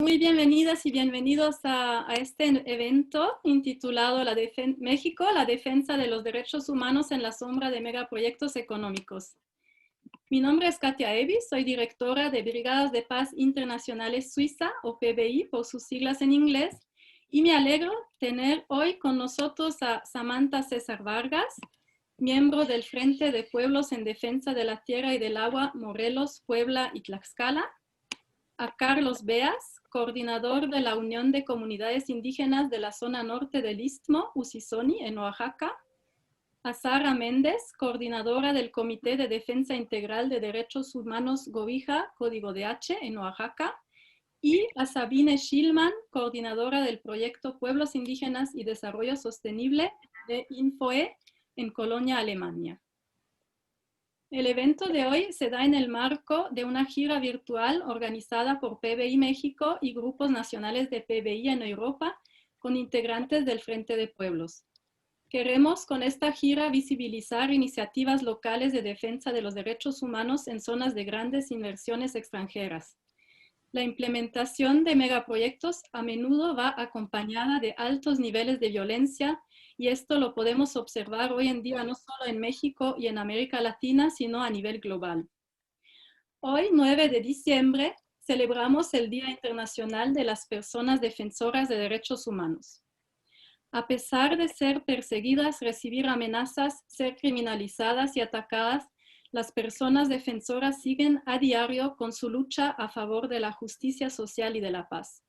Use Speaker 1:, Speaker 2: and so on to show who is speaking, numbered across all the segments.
Speaker 1: Muy bienvenidas y bienvenidos a este evento intitulado México, la defensa de los derechos humanos en la sombra de megaproyectos económicos. Mi nombre es Katia Evi, soy directora de Brigadas de Paz Internacionales Suiza, o PBI por sus siglas en inglés, y me alegro tener hoy con nosotros a Samantha César Vargas, miembro del Frente de Pueblos en Defensa de la Tierra y del Agua, Morelos, Puebla y Tlaxcala, a Carlos Beas, coordinador de la Unión de Comunidades Indígenas de la zona norte del Istmo, Usisoni, en Oaxaca, a Sara Méndez, coordinadora del Comité de Defensa Integral de Derechos Humanos Gobija, Código de H, en Oaxaca, y a Sabine Schillmann, coordinadora del proyecto Pueblos Indígenas y Desarrollo Sostenible de Infoe, en Colonia, Alemania. El evento de hoy se da en el marco de una gira virtual organizada por PBI México y grupos nacionales de PBI en Europa con integrantes del Frente de Pueblos. Queremos con esta gira visibilizar iniciativas locales de defensa de los derechos humanos en zonas de grandes inversiones extranjeras. La implementación de megaproyectos a menudo va acompañada de altos niveles de violencia, y esto lo podemos observar hoy en día no solo en México y en América Latina, sino a nivel global. Hoy, 9 de diciembre, celebramos el Día Internacional de las Personas Defensoras de Derechos Humanos. A pesar de ser perseguidas, recibir amenazas, ser criminalizadas y atacadas, las personas defensoras siguen a diario con su lucha a favor de la justicia social y de la paz.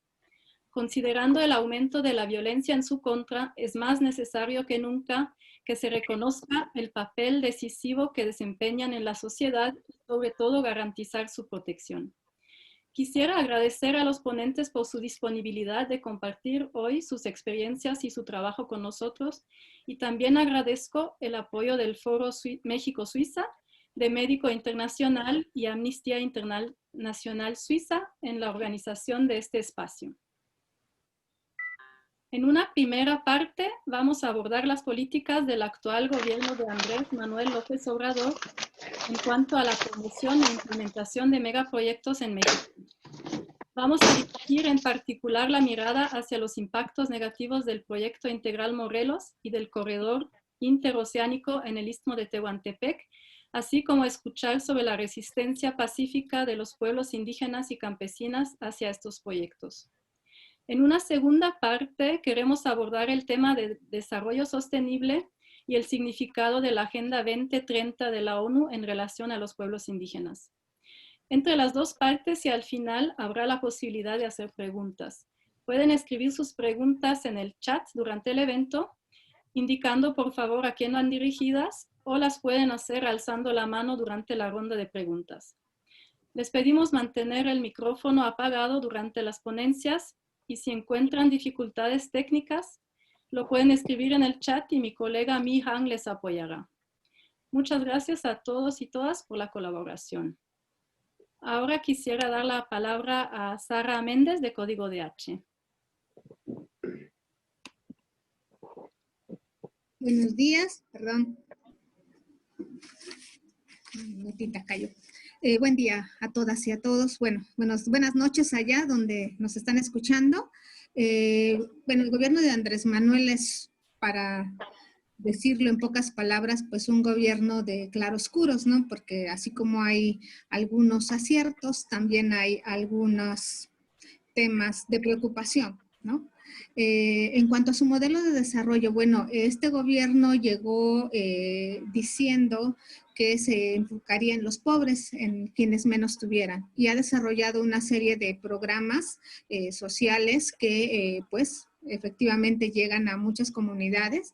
Speaker 1: Considerando el aumento de la violencia en su contra, es más necesario que nunca que se reconozca el papel decisivo que desempeñan en la sociedad y sobre todo garantizar su protección. Quisiera agradecer a los ponentes por su disponibilidad de compartir hoy sus experiencias y su trabajo con nosotros, y también agradezco el apoyo del Foro México-Suiza, de Médico Internacional y Amnistía Internacional Suiza en la organización de este espacio. En una primera parte vamos a abordar las políticas del actual gobierno de Andrés Manuel López Obrador en cuanto a la promoción e implementación de megaproyectos en México. Vamos a dirigir en particular la mirada hacia los impactos negativos del proyecto integral Morelos y del corredor interoceánico en el Istmo de Tehuantepec, así como escuchar sobre la resistencia pacífica de los pueblos indígenas y campesinas hacia estos proyectos. En una segunda parte queremos abordar el tema de desarrollo sostenible y el significado de la Agenda 2030 de la ONU en relación a los pueblos indígenas. Entre las dos partes y al final habrá la posibilidad de hacer preguntas. Pueden escribir sus preguntas en el chat durante el evento, indicando por favor a quién van dirigidas, o las pueden hacer alzando la mano durante la ronda de preguntas. Les pedimos mantener el micrófono apagado durante las ponencias, y si encuentran dificultades técnicas, lo pueden escribir en el chat y mi colega Mi Han les apoyará. Muchas gracias a todos y todas por la colaboración. Ahora quisiera dar la palabra a Sara Méndez de Código de H.
Speaker 2: Buenos días, perdón. Notita cayó. Buen día a todas y a todos. Bueno, buenas noches allá donde nos están escuchando. Bueno, el gobierno de Andrés Manuel es, para decirlo en pocas palabras, pues un gobierno de claroscuros, ¿no? Porque así como hay algunos aciertos, también hay algunos temas de preocupación, ¿no? En cuanto a su modelo de desarrollo, bueno, este gobierno llegó diciendo que se enfocaría en los pobres, en quienes menos tuvieran, y ha desarrollado una serie de programas sociales que pues efectivamente llegan a muchas comunidades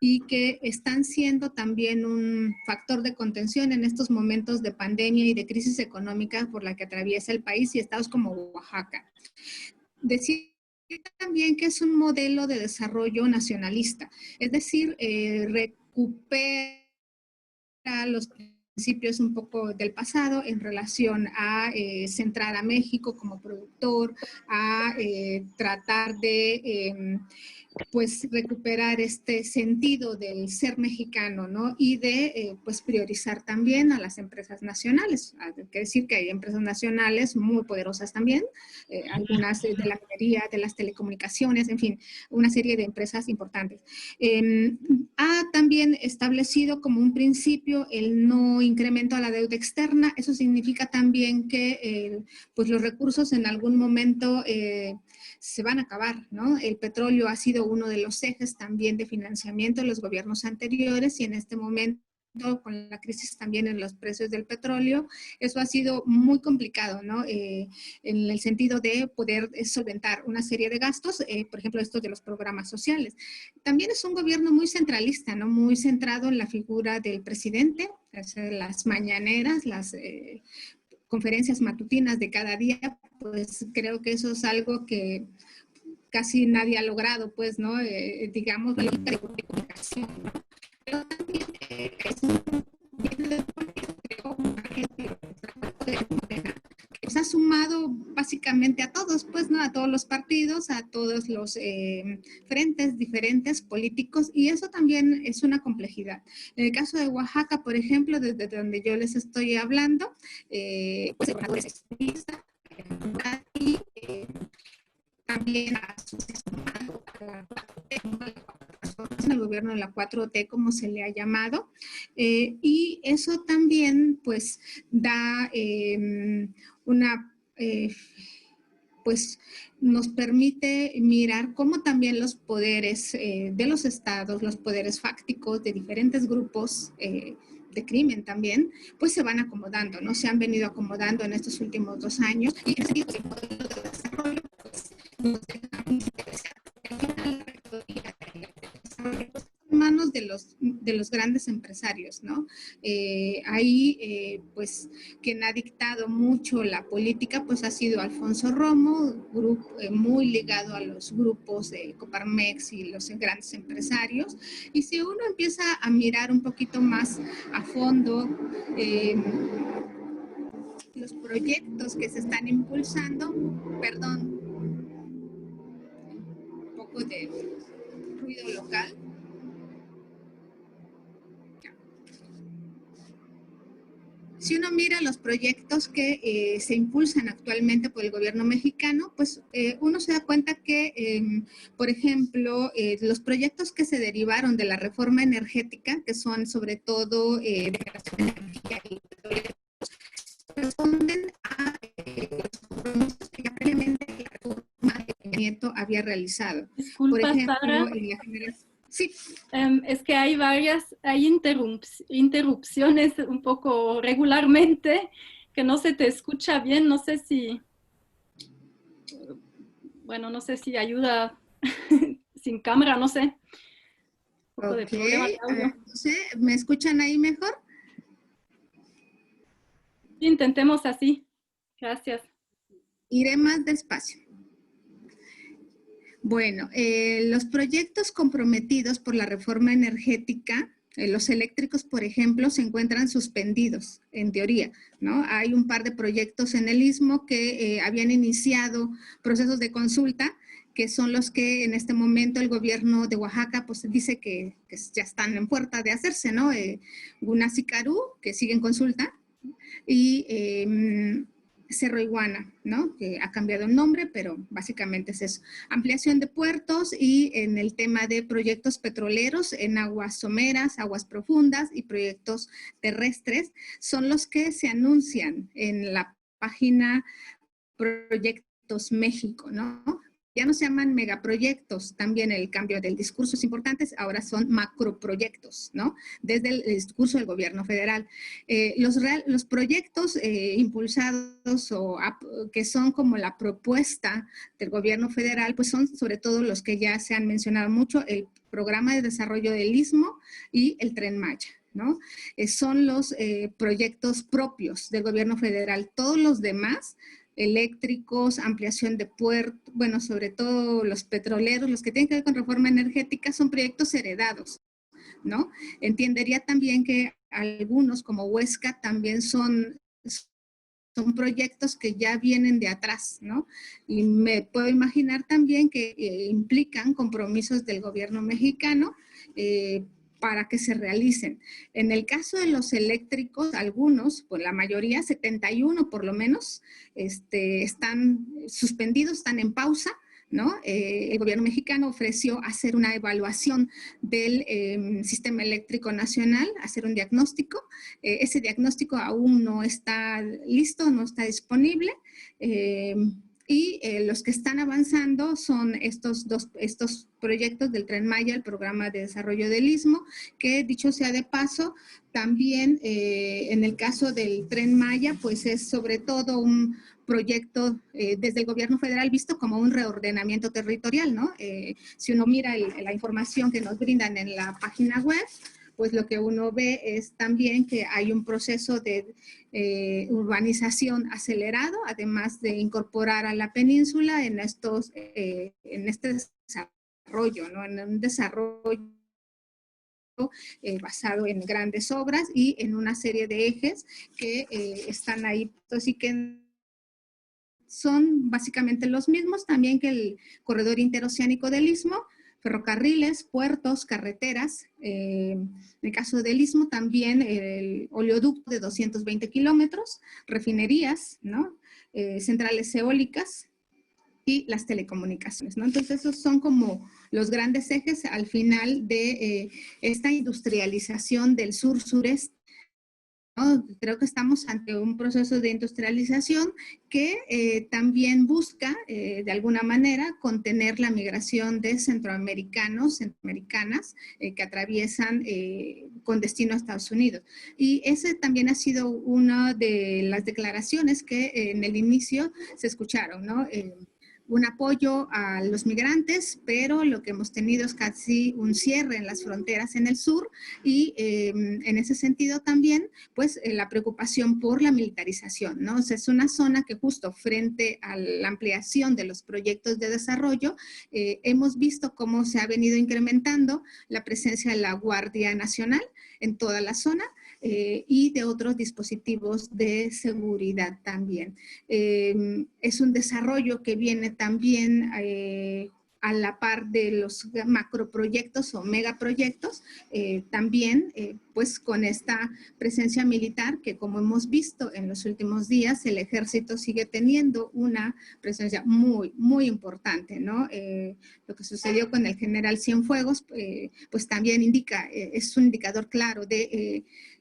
Speaker 2: y que están siendo también un factor de contención en estos momentos de pandemia y de crisis económica por la que atraviesa el país y estados como Oaxaca. Decir también que es un modelo de desarrollo nacionalista, es decir, recupera los principios un poco del pasado en relación a centrar a México como productor, a tratar de pues recuperar este sentido del ser mexicano, ¿no? Y de pues priorizar también a las empresas nacionales. Hay que decir que hay empresas nacionales muy poderosas también, algunas de la minería, de las telecomunicaciones, en fin, una serie de empresas importantes. Ha también establecido como un principio el no incremento a la deuda externa. Eso significa también que pues los recursos en algún momento se van a acabar, ¿no? El petróleo ha sido uno de los ejes también de financiamiento de los gobiernos anteriores y en este momento con la crisis también en los precios del petróleo, eso ha sido muy complicado, ¿no? En el sentido de poder solventar una serie de gastos, por ejemplo, esto de los programas sociales. También es un gobierno muy centralista, ¿no? Muy centrado en la figura del presidente, las mañaneras, las conferencias matutinas de cada día, pues creo que eso es algo que casi nadie ha logrado, pues, ¿no? Digamos, la comunicación, ¿no? Pero también que se ha sumado básicamente a todos, pues, ¿no? A todos los partidos, a todos los frentes diferentes políticos, y eso también es una complejidad. En el caso de Oaxaca, por ejemplo, desde donde yo les estoy hablando, pues el gobernador es extremista, y también el gobierno de la 4T, como se le ha llamado, y eso también pues da una pues nos permite mirar cómo también los poderes de los estados, los poderes fácticos de diferentes grupos de crimen también, pues se van acomodando, ¿no? Se han venido acomodando en estos últimos 2 años y en ese modelo de desarrollo pues, nos deja en manos de los grandes empresarios, ¿no? Ahí, pues, quien ha dictado mucho la política, pues, ha sido Alfonso Romo, muy ligado a los grupos de Coparmex y los grandes empresarios. Y si uno empieza a mirar un poquito más a fondo, los proyectos que se están impulsando, perdón, un poco de ruido local. Si uno mira los proyectos que se impulsan actualmente por el gobierno mexicano, pues uno se da cuenta que, por ejemplo, los proyectos que se derivaron de la reforma energética, que son sobre todo de energía y responden a los compromisos que ya previamente la reforma de Nieto había realizado.
Speaker 1: Disculpa,
Speaker 2: por ejemplo,
Speaker 1: Sara.
Speaker 2: en la generación... Sí.
Speaker 1: Es que hay interrupciones un poco regularmente, que no se te escucha bien, no sé si, bueno, no sé si ayuda sin cámara, no sé. Un poco de problema de audio.
Speaker 2: No sé, ¿me escuchan ahí mejor?
Speaker 1: Intentemos así. Gracias.
Speaker 2: Iré más despacio. Bueno, los proyectos comprometidos por la reforma energética, los eléctricos, por ejemplo, se encuentran suspendidos, en teoría, ¿no? Hay un par de proyectos en el Istmo que habían iniciado procesos de consulta, que son los que en este momento el gobierno de Oaxaca pues dice que ya están en puerta de hacerse, ¿no? Gunasicarú, que sigue en consulta, y Cerro Iguana, ¿no? Que ha cambiado el nombre, pero básicamente es eso. Ampliación de puertos y en el tema de proyectos petroleros en aguas someras, aguas profundas y proyectos terrestres son los que se anuncian en la página Proyectos México, ¿no? Ya no se llaman megaproyectos, también el cambio del discurso es importante, ahora son macroproyectos, ¿no? Desde el discurso del gobierno federal. Los proyectos impulsados o que son como la propuesta del gobierno federal, pues son sobre todo los que ya se han mencionado mucho, el programa de desarrollo del Istmo y el Tren Maya, ¿no? Son los proyectos propios del gobierno federal. Todos los demás, eléctricos, ampliación de puertos, bueno, sobre todo los petroleros, los que tienen que ver con reforma energética, son proyectos heredados, ¿no? Entendería también que algunos como Huesca también son proyectos que ya vienen de atrás, ¿no? Y me puedo imaginar también que implican compromisos del gobierno mexicano para que se realicen. En el caso de los eléctricos, algunos, pues la mayoría, 71 por lo menos, están suspendidos, están en pausa, ¿no? El gobierno mexicano ofreció hacer una evaluación del sistema eléctrico nacional, hacer un diagnóstico. Ese diagnóstico aún no está listo, no está disponible. Y los que están avanzando son estos proyectos del Tren Maya, el Programa de Desarrollo del Istmo, que dicho sea de paso, también en el caso del Tren Maya, pues es sobre todo un proyecto desde el gobierno federal visto como un reordenamiento territorial, ¿no? Si uno mira la información que nos brindan en la página web, pues lo que uno ve es también que hay un proceso de urbanización acelerado, además de incorporar a la península en este desarrollo, ¿no? En un desarrollo basado en grandes obras y en una serie de ejes que están ahí, así que son básicamente los mismos también que el corredor interoceánico del Istmo, ferrocarriles, puertos, carreteras. En el caso del Istmo también el oleoducto de 220 kilómetros, refinerías, ¿no? Centrales eólicas y las telecomunicaciones, ¿no? Entonces esos son como los grandes ejes al final de esta industrialización del sur-sureste, ¿no? Creo que estamos ante un proceso de industrialización que también busca, de alguna manera, contener la migración de centroamericanos, centroamericanas, que atraviesan con destino a Estados Unidos. Y ese también ha sido una de las declaraciones que en el inicio se escucharon, ¿no? Un apoyo a los migrantes, pero lo que hemos tenido es casi un cierre en las fronteras en el sur y en ese sentido también, pues la preocupación por la militarización, ¿no? O sea, es una zona que justo frente a la ampliación de los proyectos de desarrollo, hemos visto cómo se ha venido incrementando la presencia de la Guardia Nacional en toda la zona, y de otros dispositivos de seguridad también. Es un desarrollo que viene también a la par de los macroproyectos o megaproyectos, también pues con esta presencia militar que como hemos visto en los últimos días, el ejército sigue teniendo una presencia muy, muy importante, ¿no? Lo que sucedió con el general Cienfuegos, pues también indica, es un indicador claro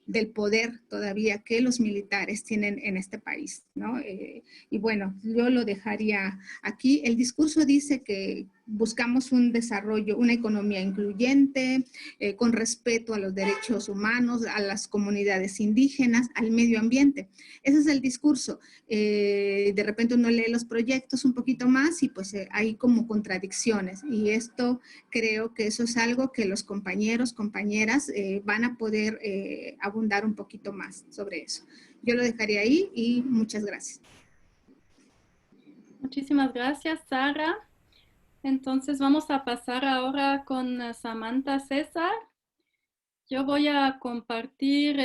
Speaker 2: del poder todavía que los militares tienen en este país, ¿no? Y bueno, yo lo dejaría aquí. El discurso dice que buscamos un desarrollo, una economía incluyente, con respeto a los derechos humanos, a las comunidades indígenas, al medio ambiente. Ese es el discurso. De repente uno lee los proyectos un poquito más y pues hay como contradicciones. Y esto creo que eso es algo que los compañeros, compañeras van a poder abundar un poquito más sobre eso. Yo lo dejaría ahí y muchas gracias.
Speaker 1: Muchísimas gracias, Sara. Entonces vamos a pasar ahora con Samantha César. Yo voy a compartir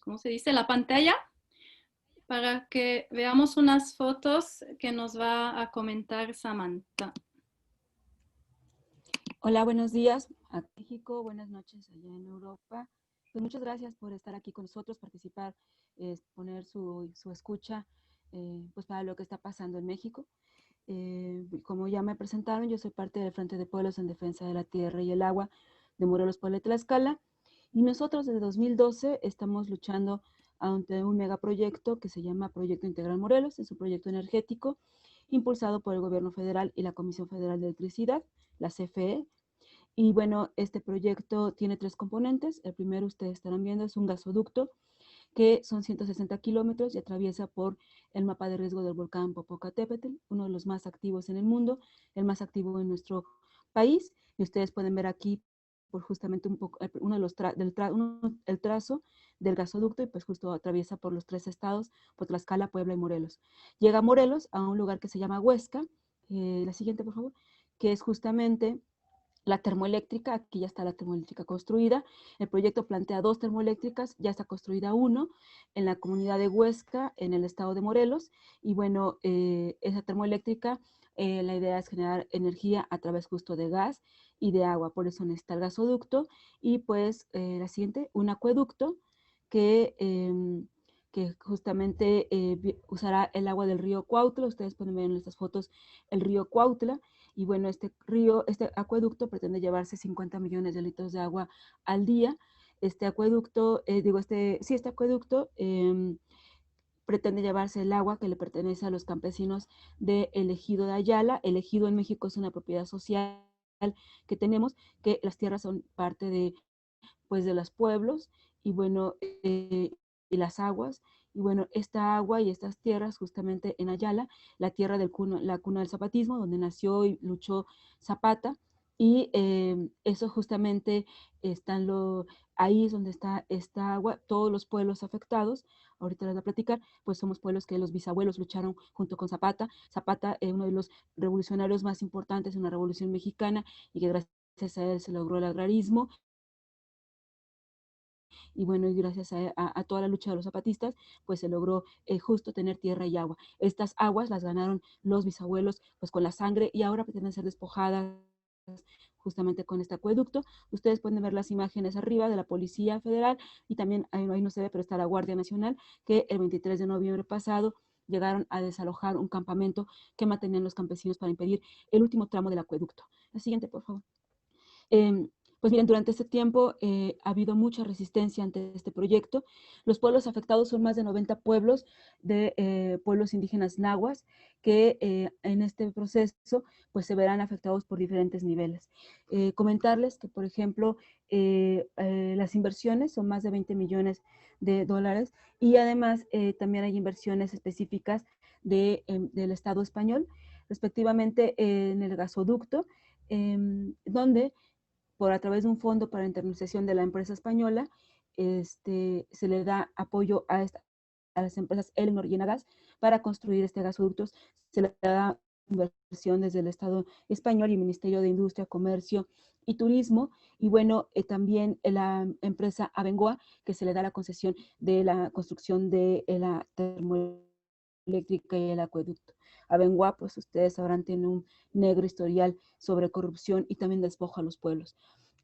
Speaker 1: ¿cómo se dice? La pantalla para que veamos unas fotos que nos va a comentar Samantha.
Speaker 3: Hola, buenos días a México, buenas noches allá en Europa. Pues muchas gracias por estar aquí con nosotros, participar, poner su escucha pues para lo que está pasando en México. Como ya me presentaron, yo soy parte del Frente de Pueblos en Defensa de la Tierra y el Agua de Morelos, Puebla y Tlaxcala. Y nosotros desde 2012 estamos luchando ante un megaproyecto que se llama Proyecto Integral Morelos. Es un proyecto energético impulsado por el Gobierno Federal y la Comisión Federal de Electricidad, la CFE. Y bueno, este proyecto tiene 3 componentes. El primero, ustedes estarán viendo, es un gasoducto que son 160 kilómetros y atraviesa por el mapa de riesgo del volcán Popocatépetl, uno de los más activos en el mundo, el más activo en nuestro país. Y ustedes pueden ver aquí por justamente un poco uno de los el trazo del gasoducto, y pues justo atraviesa por los 3 estados, por Tlaxcala, Puebla y Morelos. Llega a Morelos, a un lugar que se llama Huesca, la siguiente por favor, que es justamente la termoeléctrica, aquí ya está la termoeléctrica construida. El proyecto plantea 2 termoeléctricas, ya está construida 1 en la comunidad de Huesca, en el estado de Morelos. Y bueno, esa termoeléctrica, la idea es generar energía a través justo de gas y de agua, por eso necesita el gasoducto. Y pues la siguiente, un acueducto que, que justamente usará el agua del río Cuautla. Ustedes pueden ver en estas fotos el río Cuautla. Y bueno, este acueducto pretende llevarse 50 millones de litros de agua al día. Este acueducto, este acueducto pretende llevarse el agua que le pertenece a los campesinos del ejido de Ayala. El ejido en México es una propiedad social que tenemos, que las tierras son parte de, pues, de los pueblos, y bueno, y las aguas. Y bueno, esta agua y estas tierras justamente en Ayala, la tierra la cuna del zapatismo, donde nació y luchó Zapata, y eso justamente ahí es donde está esta agua. Todos los pueblos afectados, ahorita les voy a platicar, pues somos pueblos que los bisabuelos lucharon junto con Zapata. Zapata es uno de los revolucionarios más importantes en la Revolución Mexicana, y que gracias a él se logró el agrarismo. Y bueno, y gracias a toda la lucha de los zapatistas, pues se logró justo tener tierra y agua. Estas aguas las ganaron los bisabuelos pues con la sangre, y ahora pretenden ser despojadas justamente con este acueducto. Ustedes pueden ver las imágenes arriba de la Policía Federal, y también ahí no se ve, pero está la Guardia Nacional, que el 23 de noviembre pasado llegaron a desalojar un campamento que mantenían los campesinos para impedir el último tramo del acueducto. La siguiente, por favor. Pues miren, durante este tiempo ha habido mucha resistencia ante este proyecto. Los pueblos afectados son más de 90 pueblos de pueblos indígenas nahuas, que en este proceso pues se verán afectados por diferentes niveles. Comentarles que, por ejemplo, las inversiones son más de 20 millones de dólares, y además también hay inversiones específicas del Estado español, respectivamente en el gasoducto, donde por a través de un fondo para la internacionalización de la empresa española, se le da apoyo a las empresas Elenor y Enagas para construir este gasoducto. Se le da inversión desde el Estado español y el Ministerio de Industria, Comercio y Turismo. Y bueno, también la empresa Abengoa, que se le da la concesión de la construcción de la termoeléctrica y el acueducto. Abengoa, pues ustedes sabrán, tiene un negro historial sobre corrupción y también despojo a los pueblos.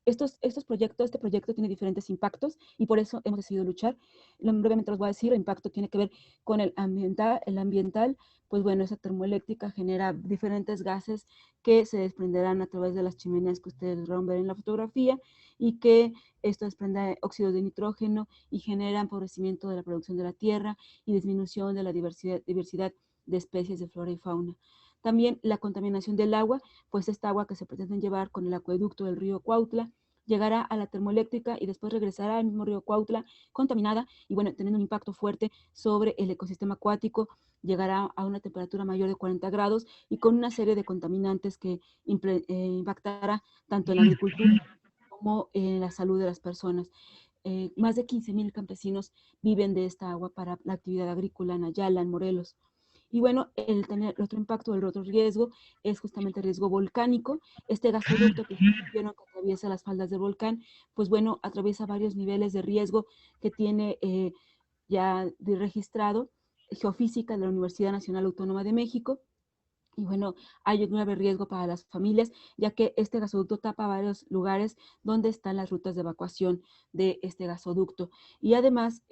Speaker 3: Este proyecto tiene diferentes impactos, y por eso hemos decidido luchar. Brevemente les voy a decir: el impacto tiene que ver con el ambiental. Pues bueno, esa termoeléctrica genera diferentes gases que se desprenderán a través de las chimeneas que ustedes lograron ver en la fotografía, y que esto desprende óxido de nitrógeno y genera empobrecimiento de la producción de la tierra y disminución de la diversidad de especies de flora y fauna. También la contaminación del agua, pues esta agua que se pretende llevar con el acueducto del río Cuautla llegará a la termoeléctrica y después regresará al mismo río Cuautla contaminada, y bueno, teniendo un impacto fuerte sobre el ecosistema acuático. Llegará a una temperatura mayor de 40 grados y con una serie de contaminantes que impactará tanto en la agricultura como en la salud de las personas. Más de 15,000 campesinos viven de esta agua para la actividad agrícola en Ayala, en Morelos. Y bueno, el otro impacto, el otro riesgo, es justamente el riesgo volcánico. Este gasoducto que vieron que atraviesa las faldas del volcán, pues bueno, atraviesa varios niveles de riesgo que tiene ya registrado Geofísica de la Universidad Nacional Autónoma de México. Y bueno, hay un grave riesgo para las familias, ya que este gasoducto tapa varios lugares donde están las rutas de evacuación de este gasoducto. Y además,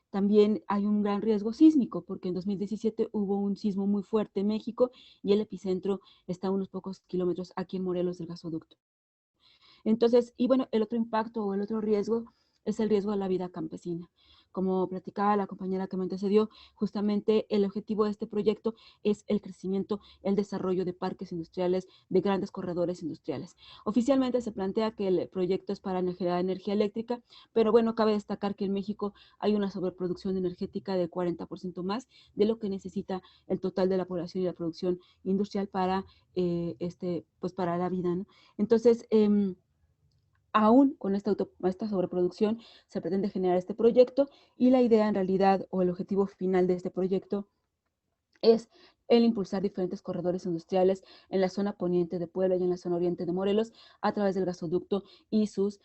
Speaker 3: también hay un gran riesgo sísmico, porque en 2017 hubo un sismo muy fuerte en México, y el epicentro está a unos pocos kilómetros aquí en Morelos del gasoducto. Entonces, y bueno, el otro impacto o el otro riesgo es el riesgo de la vida campesina. Como platicaba la compañera que me antecedió, justamente el objetivo de este proyecto es el crecimiento, el desarrollo de parques industriales, de grandes corredores industriales. Oficialmente se plantea que el proyecto es para generar energía eléctrica, pero bueno, cabe destacar que en México hay una sobreproducción energética del 40% más de lo que necesita el total de la población y la producción industrial para, pues para la vida, ¿no? Entonces, aún con esta sobreproducción, se pretende generar este proyecto, y la idea en realidad, o el objetivo final de este proyecto, es el impulsar diferentes corredores industriales en la zona poniente de Puebla y en la zona oriente de Morelos a través del gasoducto y sus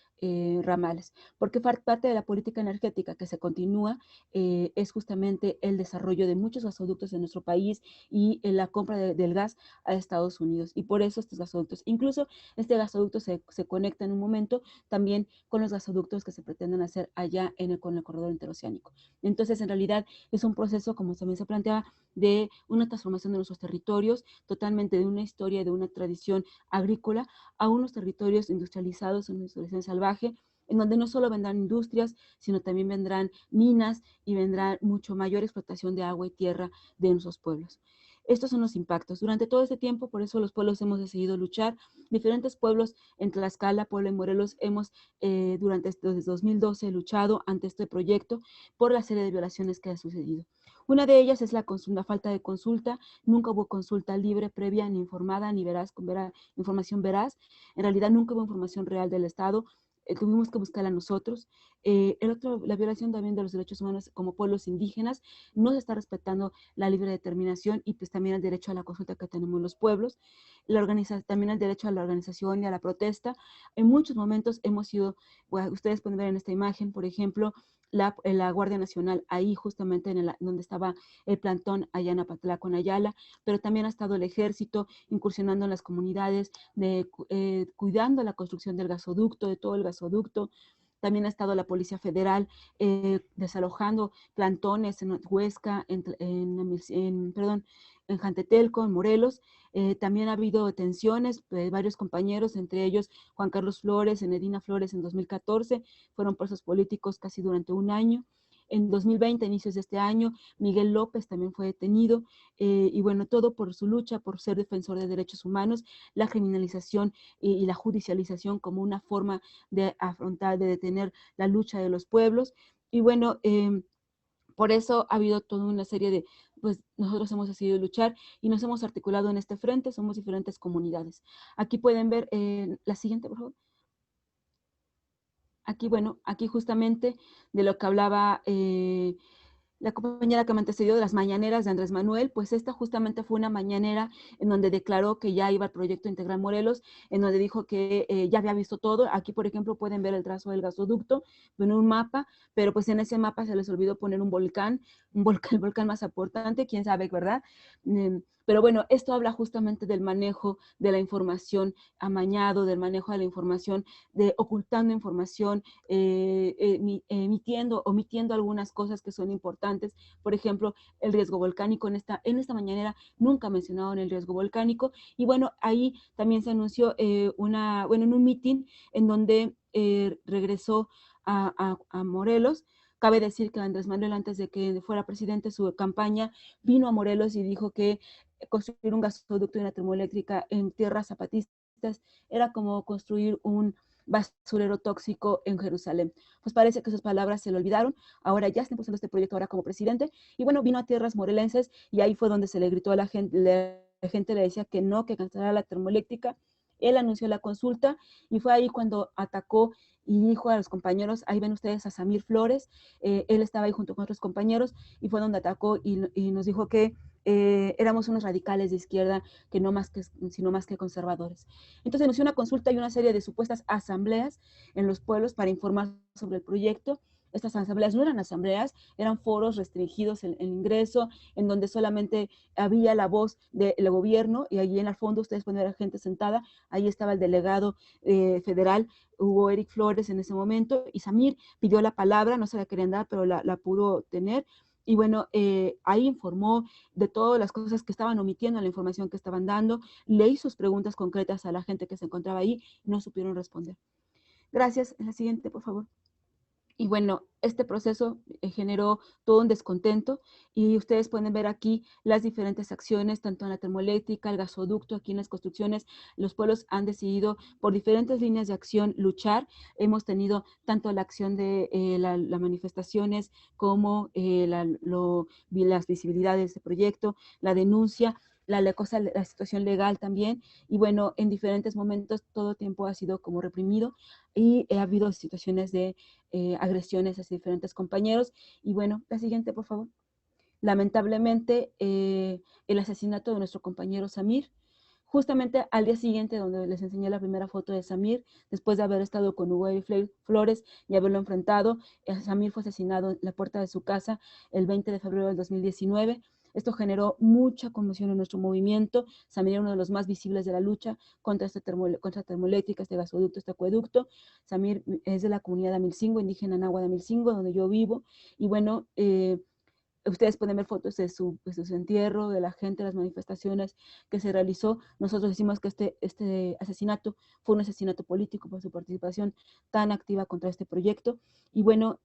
Speaker 3: ramales. Porque parte de la política energética que se continúa es justamente el desarrollo de muchos gasoductos en nuestro país y la compra del gas a Estados Unidos. Y por eso estos gasoductos, incluso este gasoducto se conecta en un momento también con los gasoductos que se pretenden hacer allá con el corredor interoceánico. Entonces, en realidad, es un proceso, como también se planteaba, de una transformación de nuestros territorios, totalmente de una historia, de una tradición agrícola, a unos territorios industrializados, una industrialización salvaje, en donde no solo vendrán industrias, sino también vendrán minas y vendrá mucho mayor explotación de agua y tierra de nuestros pueblos. Estos son los impactos. Durante todo este tiempo, por eso los pueblos hemos decidido luchar. Diferentes pueblos en Tlaxcala, Puebla y Morelos hemos desde 2012 luchado ante este proyecto por la serie de violaciones que ha sucedido. Una de ellas es la falta de consulta. Nunca hubo consulta libre, previa, ni informada, ni información veraz. En realidad nunca hubo información real del Estado. Tuvimos que buscarla nosotros. La violación también de los derechos humanos como pueblos indígenas. No se está respetando la libre determinación y pues también el derecho a la consulta que tenemos los pueblos. También el derecho a la organización y a la protesta. En muchos momentos hemos sido, bueno, ustedes pueden ver en esta imagen, por ejemplo, la Guardia Nacional ahí justamente donde estaba el plantón allá en Apatlaco, en Ayala, pero también ha estado el ejército incursionando en las comunidades, cuidando la construcción del gasoducto, de todo el gasoducto. También ha estado la Policía Federal desalojando plantones en Huesca, en Jantetelco, en Morelos. También ha habido detenciones de varios compañeros, entre ellos Juan Carlos Flores, Enedina Flores en 2014, fueron presos políticos casi durante un año. En 2020, inicios de este año, Miguel López también fue detenido, y bueno, todo por su lucha, por ser defensor de derechos humanos, la criminalización y la judicialización como una forma de afrontar, de detener la lucha de los pueblos. Y bueno, por eso ha habido toda una serie de, pues nosotros hemos decidido luchar y nos hemos articulado en este frente, somos diferentes comunidades. Aquí pueden ver la siguiente, por favor. Aquí, bueno, aquí justamente de lo que hablaba la compañera que me antecedió de las mañaneras de Andrés Manuel, pues esta justamente fue una mañanera en donde declaró que ya iba al proyecto Integral Morelos, en donde dijo que ya había visto todo. Aquí, por ejemplo, pueden ver el trazo del gasoducto en un mapa, pero pues en ese mapa se les olvidó poner un volcán, el volcán más importante, quién sabe, ¿verdad? Pero bueno, esto habla justamente del manejo de la información amañado, del manejo de la información, de ocultando información, omitiendo algunas cosas que son importantes. Por ejemplo, el riesgo volcánico. En esta mañanera nunca mencionaron el riesgo volcánico. Y bueno, ahí también se anunció en un mitin en donde regresó a Morelos. Cabe decir que Andrés Manuel, antes de que fuera presidente, su campaña vino a Morelos y dijo que construir un gasoducto y una termoeléctrica en tierras zapatistas era como construir un basurero tóxico en Jerusalén. Pues parece que sus palabras se le olvidaron. Ahora ya está impulsando este proyecto ahora como presidente. Y bueno, vino a tierras morelenses y ahí fue donde se le gritó a la gente, le decía que no, que cancelara la termoeléctrica. Él anunció la consulta y fue ahí cuando atacó y dijo a los compañeros, ahí ven ustedes a Samir Flores, él estaba ahí junto con otros compañeros y fue donde atacó y nos dijo que éramos unos radicales de izquierda, sino más que conservadores. Entonces anunció una consulta y una serie de supuestas asambleas en los pueblos para informar sobre el proyecto. Estas asambleas no eran asambleas, eran foros restringidos el ingreso, en donde solamente había la voz del gobierno, y allí en el fondo ustedes pueden ver a gente sentada, ahí estaba el delegado federal, Hugo Eric Flores en ese momento, y Samir pidió la palabra, no se la querían dar, pero la pudo tener. Y bueno, ahí informó de todas las cosas que estaban omitiendo, la información que estaban dando, le hizo preguntas concretas a la gente que se encontraba ahí, y no supieron responder. Gracias. En la siguiente, por favor. Y bueno, este proceso generó todo un descontento y ustedes pueden ver aquí las diferentes acciones, tanto en la termoeléctrica, el gasoducto, aquí en las construcciones. Los pueblos han decidido por diferentes líneas de acción luchar. Hemos tenido tanto la acción de las manifestaciones como las visibilidades de este proyecto, la denuncia, la situación legal también. Y bueno, en diferentes momentos todo tiempo ha sido como reprimido y ha habido situaciones de agresiones a diferentes compañeros. Y bueno, la siguiente, por favor. lamentablemente el asesinato de nuestro compañero Samir, justamente al día siguiente, donde les enseñé la primera foto de Samir, después de haber estado con Hugo Flores y haberlo enfrentado, Samir fue asesinado en la puerta de su casa el 20 de febrero del 2019. Esto generó mucha conmoción en nuestro movimiento. Samir era uno de los más visibles de la lucha contra contra termoeléctrica, este gasoducto, este acueducto. Samir es de la comunidad de Amilcingo, indígena Nahua de Amilcingo, donde yo vivo. Y bueno, ustedes pueden ver fotos de su entierro, de la gente, las manifestaciones que se realizó. Nosotros decimos que este asesinato fue un asesinato político por su participación tan activa contra este proyecto. Y bueno,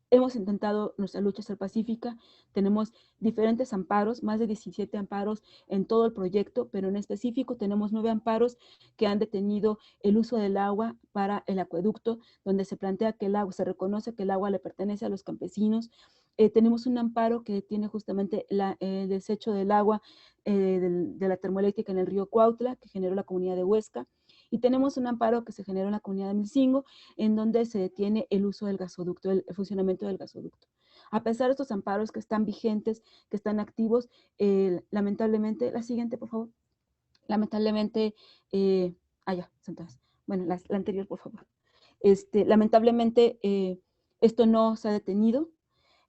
Speaker 3: hemos intentado nuestra lucha ser pacífica, tenemos diferentes amparos, más de 17 amparos en todo el proyecto, pero en específico tenemos 9 amparos que han detenido el uso del agua para el acueducto, donde se plantea que el agua, se reconoce que el agua le pertenece a los campesinos. Tenemos un amparo que tiene justamente el desecho del agua de la termoeléctrica en el río Cuautla, que generó la comunidad de Huesca. Y tenemos un amparo que se generó en la comunidad de Amilcingo, en donde se detiene el uso del gasoducto, el funcionamiento del gasoducto. A pesar de estos amparos que están vigentes, que están activos, lamentablemente, la siguiente, por favor. Lamentablemente, ya, entonces, bueno, la anterior, por favor. Lamentablemente, esto no se ha detenido.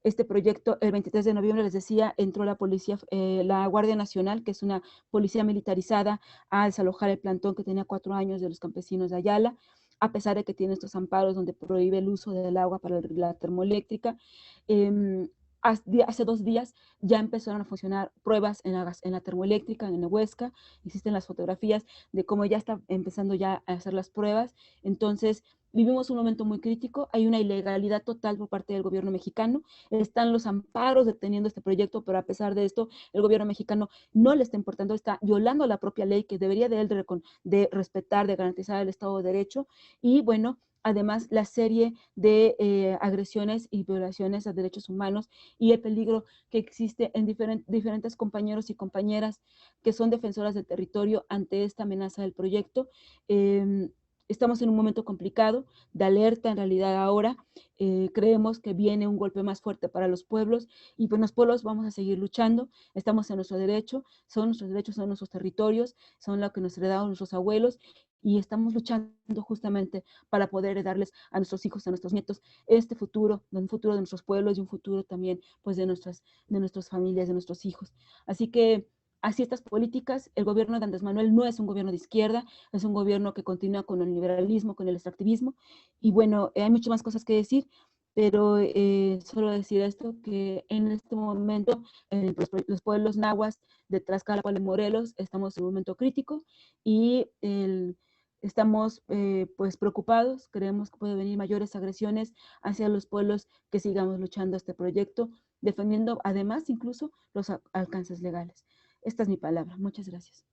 Speaker 3: Este proyecto, el 23 de noviembre, les decía, entró la policía, la Guardia Nacional, que es una policía militarizada, a desalojar el plantón que tenía 4 años de los campesinos de Ayala, a pesar de que tiene estos amparos donde prohíbe el uso del agua para la termoeléctrica. Hace 2 días ya empezaron a funcionar pruebas en la termoeléctrica, en Huesca. Existen las fotografías de cómo ya está empezando ya a hacer las pruebas. Entonces, vivimos un momento muy crítico, hay una ilegalidad total por parte del gobierno mexicano, están los amparos deteniendo este proyecto, pero a pesar de esto, el gobierno mexicano no le está importando, está violando la propia ley que debería de él de respetar, de garantizar el Estado de Derecho. Y bueno, además la serie de agresiones y violaciones a derechos humanos y el peligro que existe en diferentes compañeros y compañeras que son defensoras del territorio ante esta amenaza del proyecto. Estamos en un momento complicado, de alerta en realidad ahora. Creemos que viene un golpe más fuerte para los pueblos y pues los pueblos vamos a seguir luchando. Estamos en nuestro derecho, son nuestros territorios, son lo que nos heredaron nuestros abuelos y estamos luchando justamente para poder darles a nuestros hijos, a nuestros nietos, este futuro, un futuro de nuestros pueblos y un futuro también pues de nuestras familias, de nuestros hijos. Así que así estas políticas, el gobierno de Andrés Manuel no es un gobierno de izquierda, es un gobierno que continúa con el liberalismo, con el extractivismo, y bueno, hay muchas más cosas que decir, pero solo decir esto, que en este momento los pueblos nahuas de Tlaxcala, de Morelos, estamos en un momento crítico y estamos pues preocupados, creemos que puede venir mayores agresiones hacia los pueblos que sigamos luchando este proyecto, defendiendo además incluso los alcances legales. Esta es mi palabra. Muchas gracias.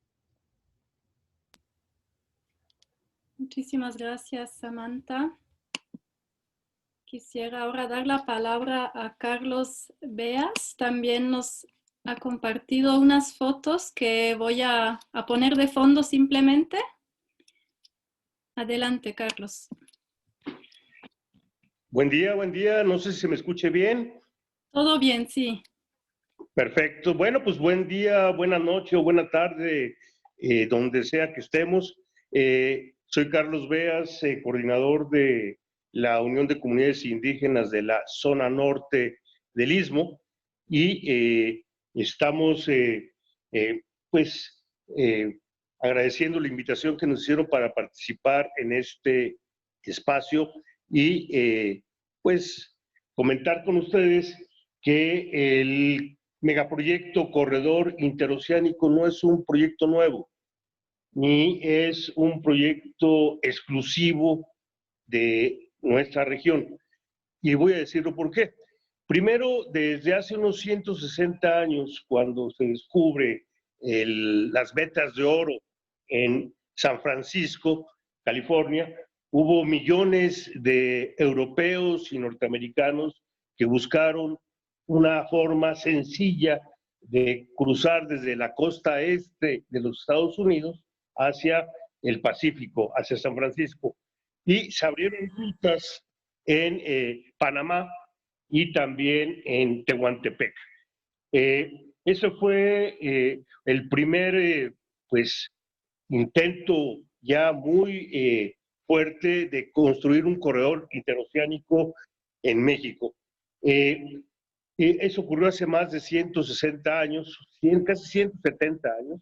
Speaker 1: Muchísimas gracias, Samantha. Quisiera ahora dar la palabra a Carlos Beas. También nos ha compartido unas fotos que voy a poner de fondo simplemente. Adelante, Carlos.
Speaker 4: Buen día, buen día. No sé si se me escuche bien.
Speaker 1: Todo bien, sí.
Speaker 4: Perfecto. Bueno, pues buen día, buena noche o buena tarde, donde sea que estemos. Soy Carlos Beas, coordinador de la Unión de Comunidades Indígenas de la zona norte del Istmo, y estamos agradeciendo la invitación que nos hicieron para participar en este espacio y pues comentar con ustedes que el megaproyecto Corredor Interoceánico no es un proyecto nuevo, ni es un proyecto exclusivo de nuestra región. Y voy a decirlo por qué. Primero, desde hace unos 160 años, cuando se descubre las vetas de oro en San Francisco, California, hubo millones de europeos y norteamericanos que buscaron una forma sencilla de cruzar desde la costa este de los Estados Unidos hacia el Pacífico, hacia San Francisco. Y se abrieron rutas en Panamá y también en Tehuantepec. Eso fue el primer pues, intento ya muy fuerte de construir un corredor interoceánico en México. Eso ocurrió hace más de 160 años, casi 170 años,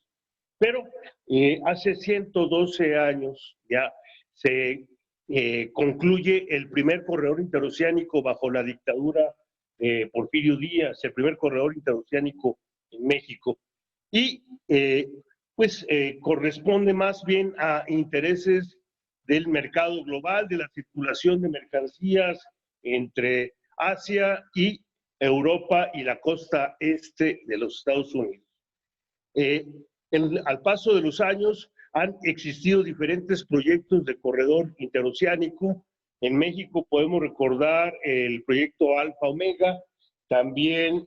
Speaker 4: pero hace 112 años ya se concluye el primer corredor interoceánico bajo la dictadura de Porfirio Díaz, el primer corredor interoceánico en México. Y pues corresponde más bien a intereses del mercado global, de la circulación de mercancías entre Asia y Europa y la costa este de los Estados Unidos. Al paso de los años han existido diferentes proyectos de corredor interoceánico. En México podemos recordar el proyecto Alfa Omega, también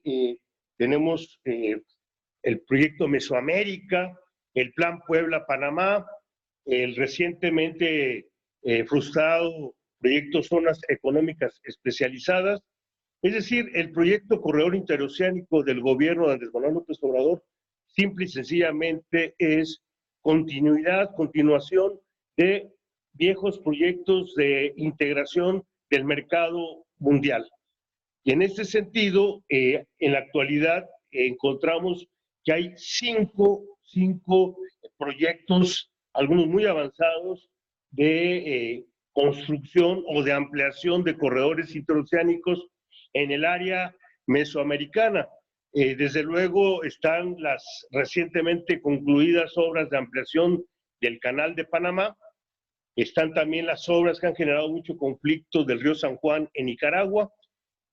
Speaker 4: tenemos el proyecto Mesoamérica, el Plan Puebla-Panamá, el recientemente frustrado proyecto Zonas Económicas Especializadas, es decir, el proyecto Corredor Interoceánico del gobierno de Andrés Manuel López Obrador simple y sencillamente es continuación de viejos proyectos de integración del mercado mundial. Y en este sentido, en la actualidad encontramos que hay cinco proyectos, algunos muy avanzados, de construcción o de ampliación de corredores interoceánicos en el área mesoamericana. Desde luego están las recientemente concluidas obras de ampliación del Canal de Panamá, están también las obras que han generado mucho conflicto del río San Juan en Nicaragua,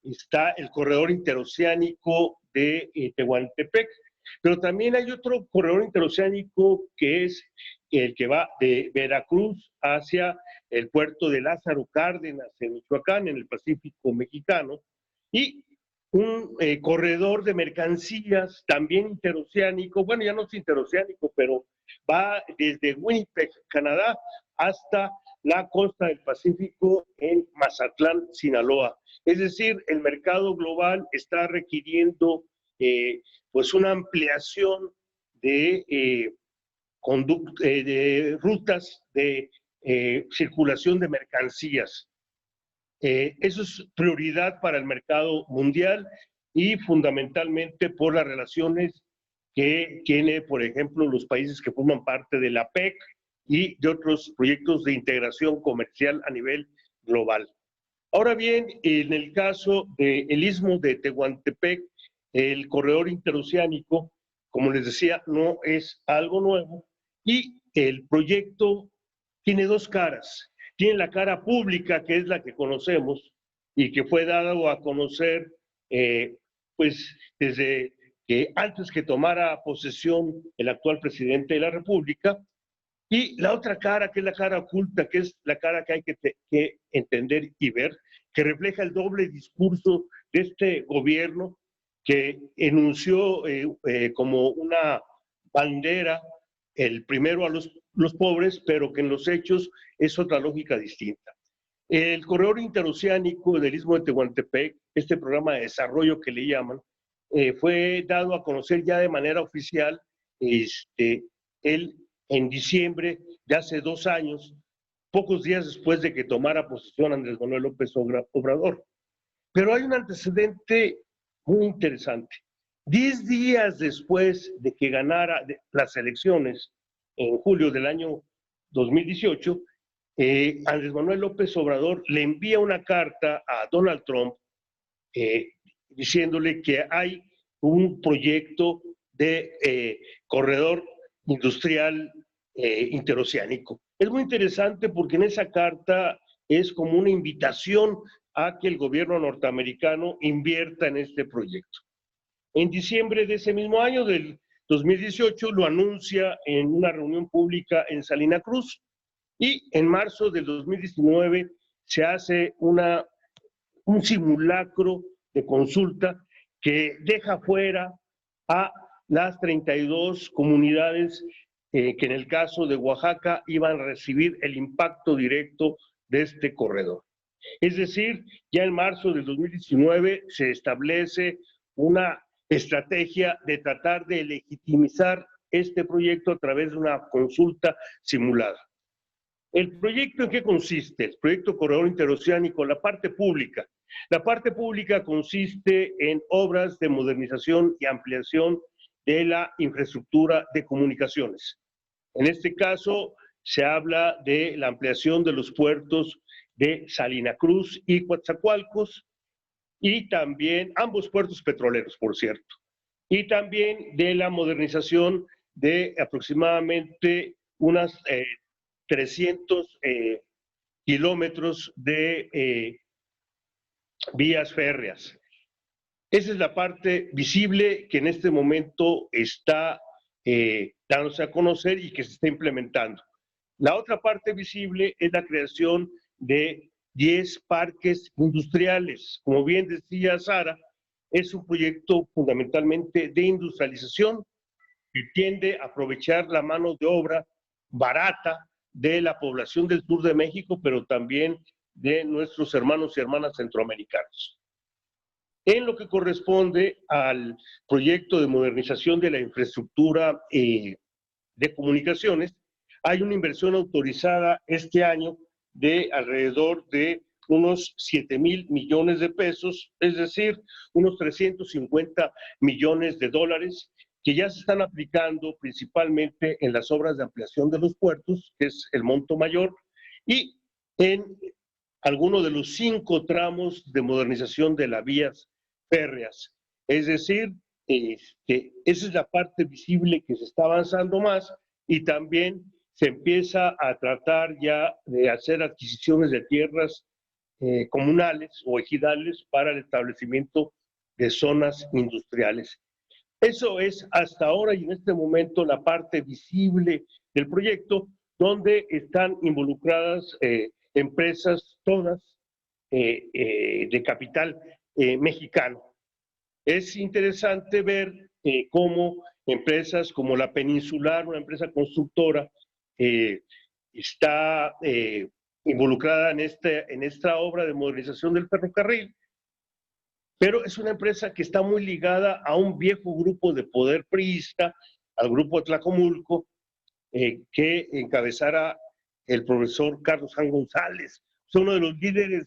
Speaker 4: está el corredor interoceánico de Tehuantepec, pero también hay otro corredor interoceánico que es el que va de Veracruz hacia el puerto de Lázaro Cárdenas en Michoacán, en el Pacífico mexicano, y un corredor de mercancías también interoceánico, bueno, ya no es interoceánico, pero va desde Winnipeg, Canadá, hasta la costa del Pacífico en Mazatlán, Sinaloa. Es decir, el mercado global está requiriendo pues una ampliación de rutas de circulación de mercancías. Eso es prioridad para el mercado mundial y fundamentalmente por las relaciones que tiene, por ejemplo, los países que forman parte de la PEC y de otros proyectos de integración comercial a nivel global. Ahora bien, en el caso del istmo de Tehuantepec, el corredor interoceánico, como les decía, no es algo nuevo y el proyecto tiene dos caras. Tiene la cara pública, que es la que conocemos y que fue dado a conocer pues desde que antes que tomara posesión el actual presidente de la República, y la otra cara, que es la cara oculta, que es la cara que hay que entender y ver, que refleja el doble discurso de este gobierno que enunció como una bandera el primero a los pobres, pero que en los hechos es otra lógica distinta. El corredor interoceánico del Istmo de Tehuantepec, este programa de desarrollo que le llaman, fue dado a conocer ya de manera oficial en diciembre de hace 2 años, pocos días después de que tomara posesión Andrés Manuel López Obrador. Pero hay un antecedente muy interesante. 10 días después de que ganara las elecciones, en julio del año 2018, Andrés Manuel López Obrador le envía una carta a Donald Trump diciéndole que hay un proyecto de corredor industrial interoceánico. Es muy interesante porque en esa carta es como una invitación a que el gobierno norteamericano invierta en este proyecto. En diciembre de ese mismo año, del 2018, lo anuncia en una reunión pública en Salina Cruz y en marzo del 2019 se hace un simulacro de consulta que deja fuera a las 32 comunidades que en el caso de Oaxaca iban a recibir el impacto directo de este corredor. Es decir, ya en marzo del 2019 se establece una estrategia de tratar de legitimizar este proyecto a través de una consulta simulada. ¿El proyecto en qué consiste? El proyecto Corredor Interoceánico, la parte pública. La parte pública consiste en obras de modernización y ampliación de la infraestructura de comunicaciones. En este caso, se habla de la ampliación de los puertos de Salina Cruz y Coatzacoalcos, y también ambos puertos petroleros, por cierto, y también de la modernización de aproximadamente unas 300 kilómetros de vías férreas. Esa es la parte visible que en este momento está dándose a conocer y que se está implementando. La otra parte visible es la creación de 10 parques industriales. Como bien decía Sara, es un proyecto fundamentalmente de industrialización que tiende a aprovechar la mano de obra barata de la población del sur de México, pero también de nuestros hermanos y hermanas centroamericanos. En lo que corresponde al proyecto de modernización de la infraestructura de comunicaciones, hay una inversión autorizada este año de alrededor de unos 7,000 millones de pesos, es decir, unos 350 millones de dólares, que ya se están aplicando principalmente en las obras de ampliación de los puertos, que es el monto mayor, y en algunos de los 5 tramos de modernización de las vías férreas. Es decir, esa es la parte visible que se está avanzando más, y también se empieza a tratar ya de hacer adquisiciones de tierras comunales o ejidales para el establecimiento de zonas industriales. Eso es hasta ahora y en este momento la parte visible del proyecto, donde están involucradas empresas todas de capital mexicano. Es interesante ver cómo empresas como la Peninsular, una empresa constructora, está involucrada en esta obra de modernización del ferrocarril, pero es una empresa que está muy ligada a un viejo grupo de poder priista, al grupo Tlajomulco, que encabezara el profesor Carlos Jan González, uno de los líderes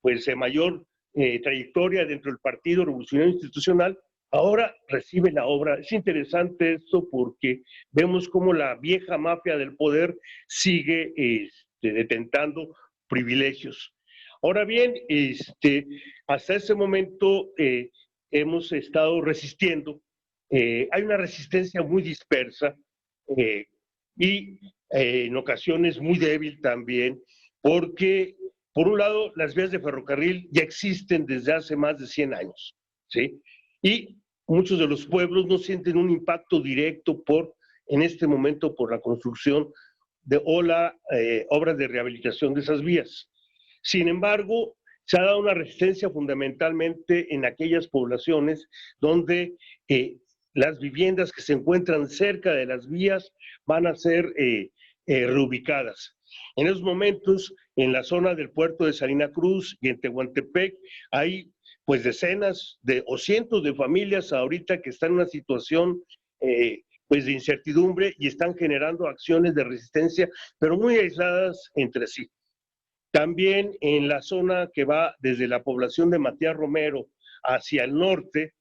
Speaker 4: pues, de mayor trayectoria dentro del Partido Revolucionario Institucional. Ahora recibe la obra. Es interesante esto porque vemos cómo la vieja mafia del poder sigue detentando privilegios. Ahora bien, hasta ese momento hemos estado resistiendo. Hay una resistencia muy dispersa y en ocasiones muy débil también, porque por un lado las vías de ferrocarril ya existen desde hace más de 100 años, ¿sí? Y muchos de los pueblos no sienten un impacto directo en este momento por la construcción o la obras de rehabilitación de esas vías. Sin embargo, se ha dado una resistencia fundamentalmente en aquellas poblaciones donde las viviendas que se encuentran cerca de las vías van a ser reubicadas. En esos momentos, en la zona del puerto de Salina Cruz y en Tehuantepec, hay pues decenas o cientos de familias ahorita que están en una situación pues de incertidumbre y están generando acciones de resistencia, pero muy aisladas entre sí. También en la zona que va desde la población de Matías Romero hacia el norte,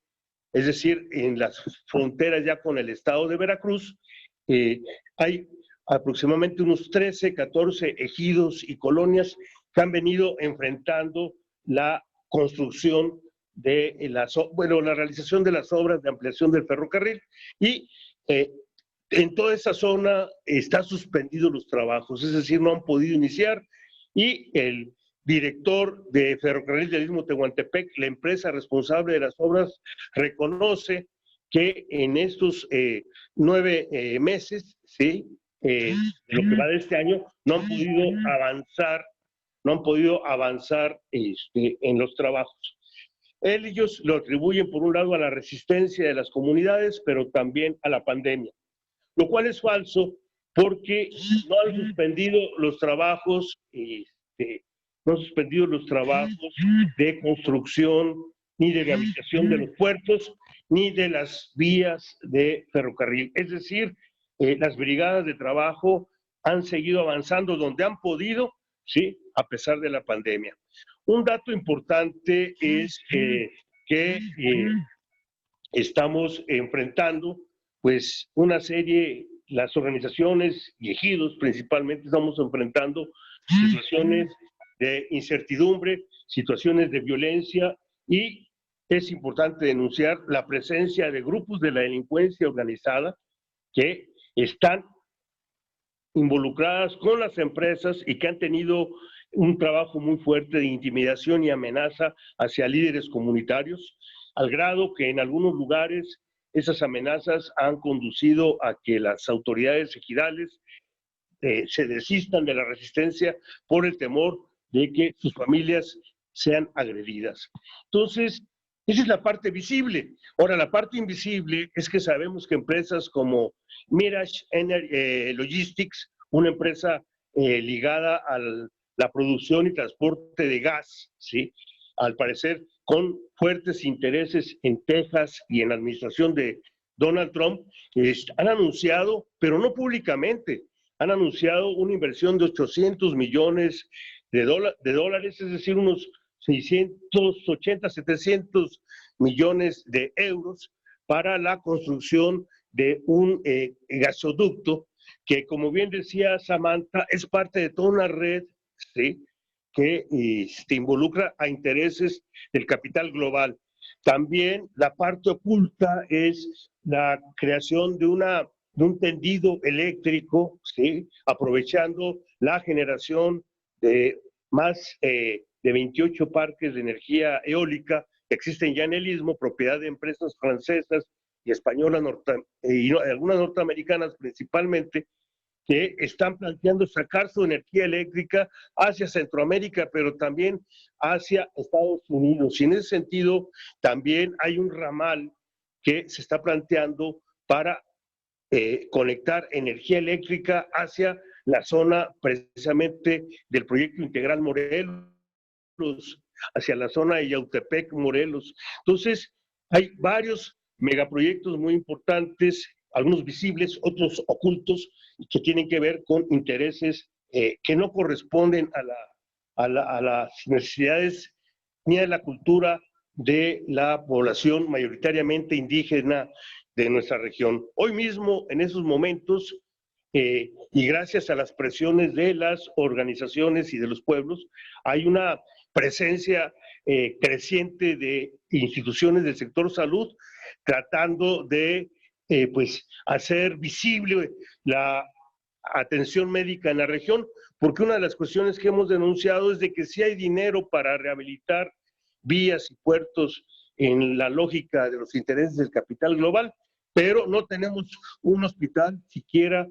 Speaker 4: es decir, en las fronteras ya con el estado de Veracruz, hay aproximadamente unos 13, 14 ejidos y colonias que han venido enfrentando la construcción de la realización de las obras de ampliación del ferrocarril, y en toda esa zona están suspendidos los trabajos, es decir, no han podido iniciar, y el director de Ferrocarril del Istmo Tehuantepec, la empresa responsable de las obras, reconoce que en estos 9 meses, ¿sí? Lo que va de este año, no han podido avanzar en los trabajos. Ellos lo atribuyen por un lado a la resistencia de las comunidades, pero también a la pandemia, lo cual es falso porque no han suspendido los trabajos, de construcción ni de rehabilitación de los puertos, ni de las vías de ferrocarril. Es decir, las brigadas de trabajo han seguido avanzando donde han podido, ¿sí?, a pesar de la pandemia. Un dato importante es que estamos enfrentando, pues, una serie, las organizaciones y ejidos principalmente, estamos enfrentando situaciones de incertidumbre, situaciones de violencia, y es importante denunciar la presencia de grupos de la delincuencia organizada que están involucradas con las empresas y que han tenido un trabajo muy fuerte de intimidación y amenaza hacia líderes comunitarios, al grado que en algunos lugares esas amenazas han conducido a que las autoridades ejidales se desistan de la resistencia por el temor de que sus familias sean agredidas. Entonces, esa es la parte visible. Ahora, la parte invisible es que sabemos que empresas como Mirage Logistics, una empresa ligada a la producción y transporte de gas, ¿sí?, al parecer con fuertes intereses en Texas y en la administración de Donald Trump, han anunciado, pero no públicamente, han anunciado una inversión de 800 millones de dólares, es decir, unos 680, 700 millones de euros para la construcción de un gasoducto que, como bien decía Samantha, es parte de toda una red, ¿sí?, que involucra a intereses del capital global. También la parte oculta es la creación de un tendido eléctrico, ¿sí?, aprovechando la generación de más de 28 parques de energía eólica que existen ya en el Istmo, propiedad de empresas francesas y españolas, y algunas norteamericanas principalmente, que están planteando sacar su energía eléctrica hacia Centroamérica, pero también hacia Estados Unidos. Y en ese sentido, también hay un ramal que se está planteando para conectar energía eléctrica hacia la zona precisamente del proyecto integral Morelos, hacia la zona de Yautepec, Morelos. Entonces, hay varios megaproyectos muy importantes, algunos visibles, otros ocultos, que tienen que ver con intereses que no corresponden a las necesidades ni a la cultura de la población mayoritariamente indígena de nuestra región. Hoy mismo, en esos momentos, y gracias a las presiones de las organizaciones y de los pueblos, hay una presencia creciente de instituciones del sector salud tratando de pues hacer visible la atención médica en la región, porque una de las cuestiones que hemos denunciado es de que sí hay dinero para rehabilitar vías y puertos en la lógica de los intereses del capital global, pero no tenemos un hospital siquiera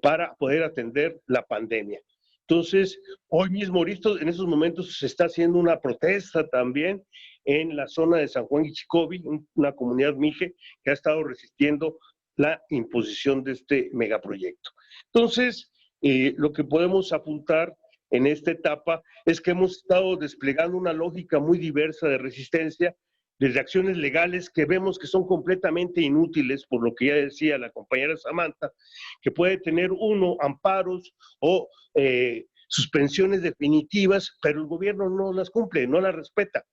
Speaker 4: para poder atender la pandemia. Entonces, hoy mismo, ahorita, en esos momentos, se está haciendo una protesta también en la zona de San Juan Ixcovi, una comunidad mije que ha estado resistiendo la imposición de este megaproyecto. Entonces, lo que podemos apuntar en esta etapa es que hemos estado desplegando una lógica muy diversa de resistencia, desde acciones legales que vemos que son completamente inútiles, por lo que ya decía la compañera Samantha, que puede tener uno amparos o suspensiones definitivas, pero el gobierno no las cumple, no las respeta.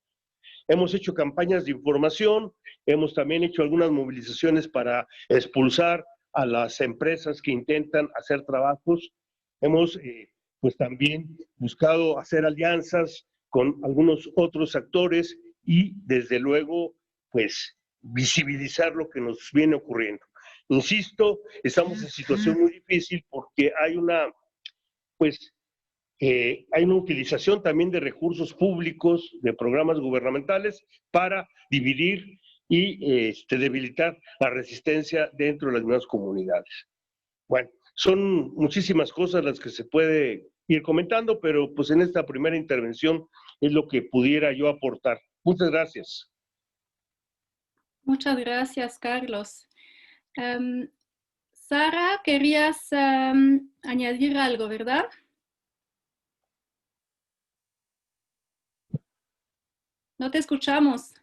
Speaker 4: Hemos hecho campañas de información, hemos también hecho algunas movilizaciones para expulsar a las empresas que intentan hacer trabajos. Hemos pues también buscado hacer alianzas con algunos otros actores y desde luego pues visibilizar lo que nos viene ocurriendo. Insisto, estamos en situación muy difícil porque hay una hay una utilización también de recursos públicos, de programas gubernamentales, para dividir y debilitar la resistencia dentro de las mismas comunidades. Bueno, son muchísimas cosas las que se puede ir comentando, pero pues en esta primera intervención es lo que pudiera yo aportar. Muchas gracias.
Speaker 1: Muchas gracias, Carlos. Sara, querías añadir algo, ¿verdad? No te escuchamos.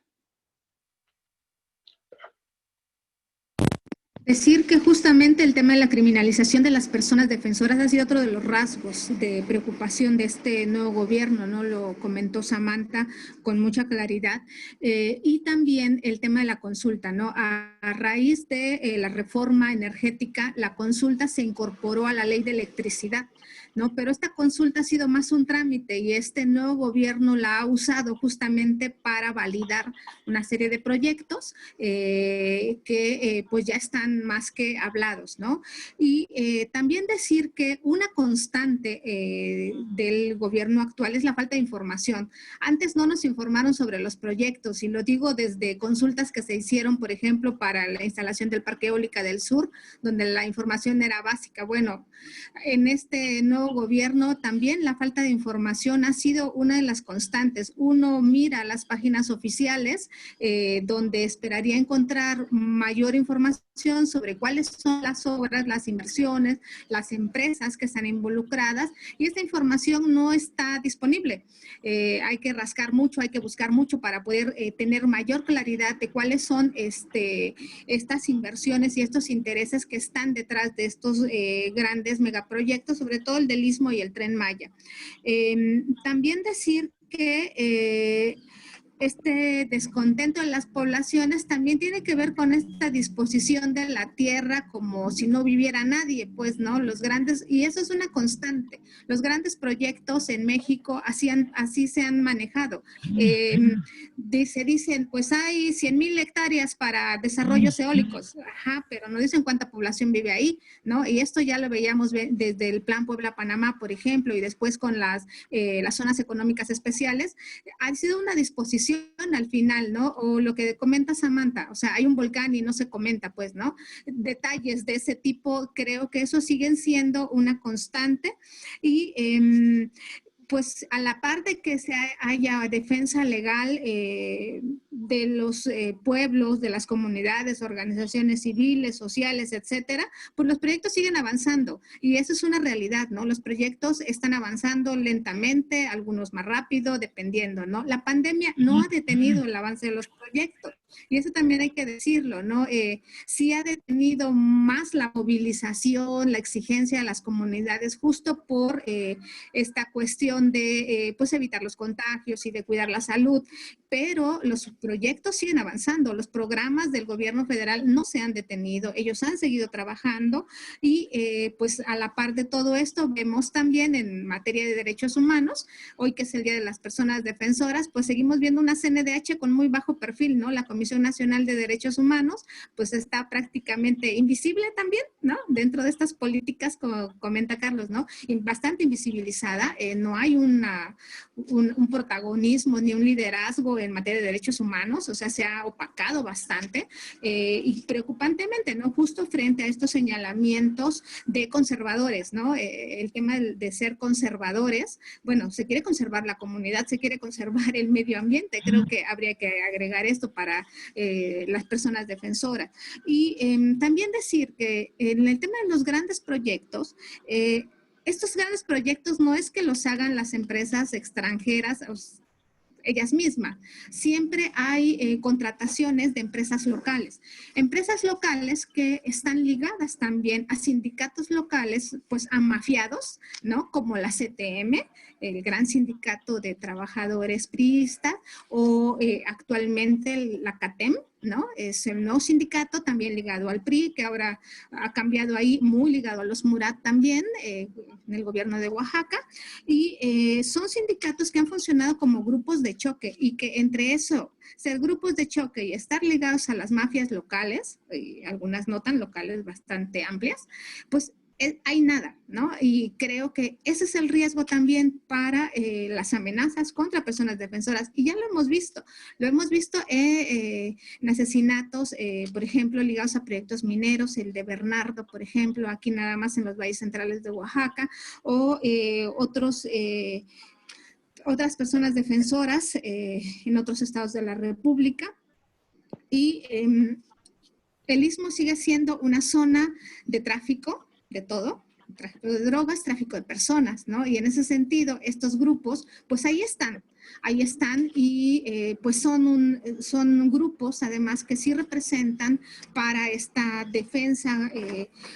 Speaker 2: Decir que justamente el tema de la criminalización de las personas defensoras ha sido otro de los rasgos de preocupación de este nuevo gobierno, ¿no? Lo comentó Samantha con mucha claridad. Y también el tema de la consulta, ¿no? A raíz de la reforma energética, la consulta se incorporó a la ley de electricidad, ¿no? Pero esta consulta ha sido más un trámite y este nuevo gobierno la ha usado justamente para validar una serie de proyectos que pues ya están más que hablados, ¿no? Y también decir que una constante del gobierno actual es la falta de información. Antes no nos informaron sobre los proyectos y lo digo desde consultas que se hicieron, por ejemplo, para la instalación del Parque Eólica del Sur, donde la información era básica. Bueno, en este nuevo gobierno también la falta de información ha sido una de las constantes. Uno mira las páginas oficiales donde esperaría encontrar mayor información sobre cuáles son las obras, las inversiones, las empresas que están involucradas y esta información no está disponible. Hay que rascar mucho, hay que buscar mucho para poder tener mayor claridad de cuáles son estas inversiones y estos intereses que están detrás de estos grandes megaproyectos, sobre todo el del Istmo y el Tren Maya. También decir que este descontento de las poblaciones también tiene que ver con esta disposición de la tierra como si no viviera nadie, pues, ¿no? Los grandes, y eso es una constante, los grandes proyectos en México así se han manejado. Se dicen, pues hay 100,000 hectáreas para desarrollos eólicos, ajá, pero no dicen cuánta población vive ahí, ¿no? Y esto ya lo veíamos desde el Plan Puebla-Panamá, por ejemplo, y después con las zonas económicas especiales. Ha sido una disposición al final, ¿no? O lo que comenta Samantha, o sea, hay un volcán y no se comenta, pues, ¿no? Detalles de ese tipo, creo que eso siguen siendo una constante y pues a la par de que haya defensa legal de los pueblos, de las comunidades, organizaciones civiles, sociales, etcétera, pues los proyectos siguen avanzando y eso es una realidad, ¿no? Los proyectos están avanzando lentamente, algunos más rápido, dependiendo, ¿no? La pandemia no ha detenido el avance de los proyectos y eso también hay que decirlo, ¿no? Sí ha detenido más la movilización, la exigencia a las comunidades justo por esta cuestión de pues evitar los contagios y de cuidar la salud, pero los proyectos siguen avanzando, los programas del gobierno federal no se han detenido, ellos han seguido trabajando y pues a la par de todo esto vemos también en materia de derechos humanos, hoy que es el Día de las Personas Defensoras, pues seguimos viendo una CNDH con muy bajo perfil, ¿no? La Comisión Nacional de Derechos Humanos pues está prácticamente invisible también, ¿no? Dentro de estas políticas, como comenta Carlos, ¿no? Bastante invisibilizada, no hay un protagonismo ni un liderazgo en materia de derechos humanos, o sea, se ha opacado bastante y preocupantemente, ¿no? Justo frente a estos señalamientos de conservadores, ¿no? El tema de ser conservadores, bueno, se quiere conservar la comunidad, se quiere conservar el medio ambiente, creo que habría que agregar esto para las personas defensoras. Y también decir que en el tema de los grandes proyectos, estos grandes proyectos no es que los hagan las empresas extranjeras, ellas mismas. Siempre hay contrataciones de empresas locales que están ligadas también a sindicatos locales, pues a mafiados, ¿no? Como la CTM, el gran sindicato de trabajadores priistas, o actualmente la CATEM, ¿no? Es el nuevo sindicato también ligado al PRI, que ahora ha cambiado ahí, muy ligado a los Murat también, en el gobierno de Oaxaca, y son sindicatos que han funcionado como grupos de choque y que entre eso, ser grupos de choque y estar ligados a las mafias locales, y algunas no tan locales, bastante amplias, pues hay nada, ¿no? Y creo que ese es el riesgo también para las amenazas contra personas defensoras. Y ya lo hemos visto en asesinatos, por ejemplo, ligados a proyectos mineros, el de Bernardo, por ejemplo, aquí nada más en los valles centrales de Oaxaca, o otras personas defensoras en otros estados de la República. Y el Istmo sigue siendo una zona de tráfico de todo, tráfico de drogas, tráfico de personas, ¿no? Y en ese sentido, estos grupos, pues ahí están. ahí están y pues son grupos además que sí representan para esta defensa,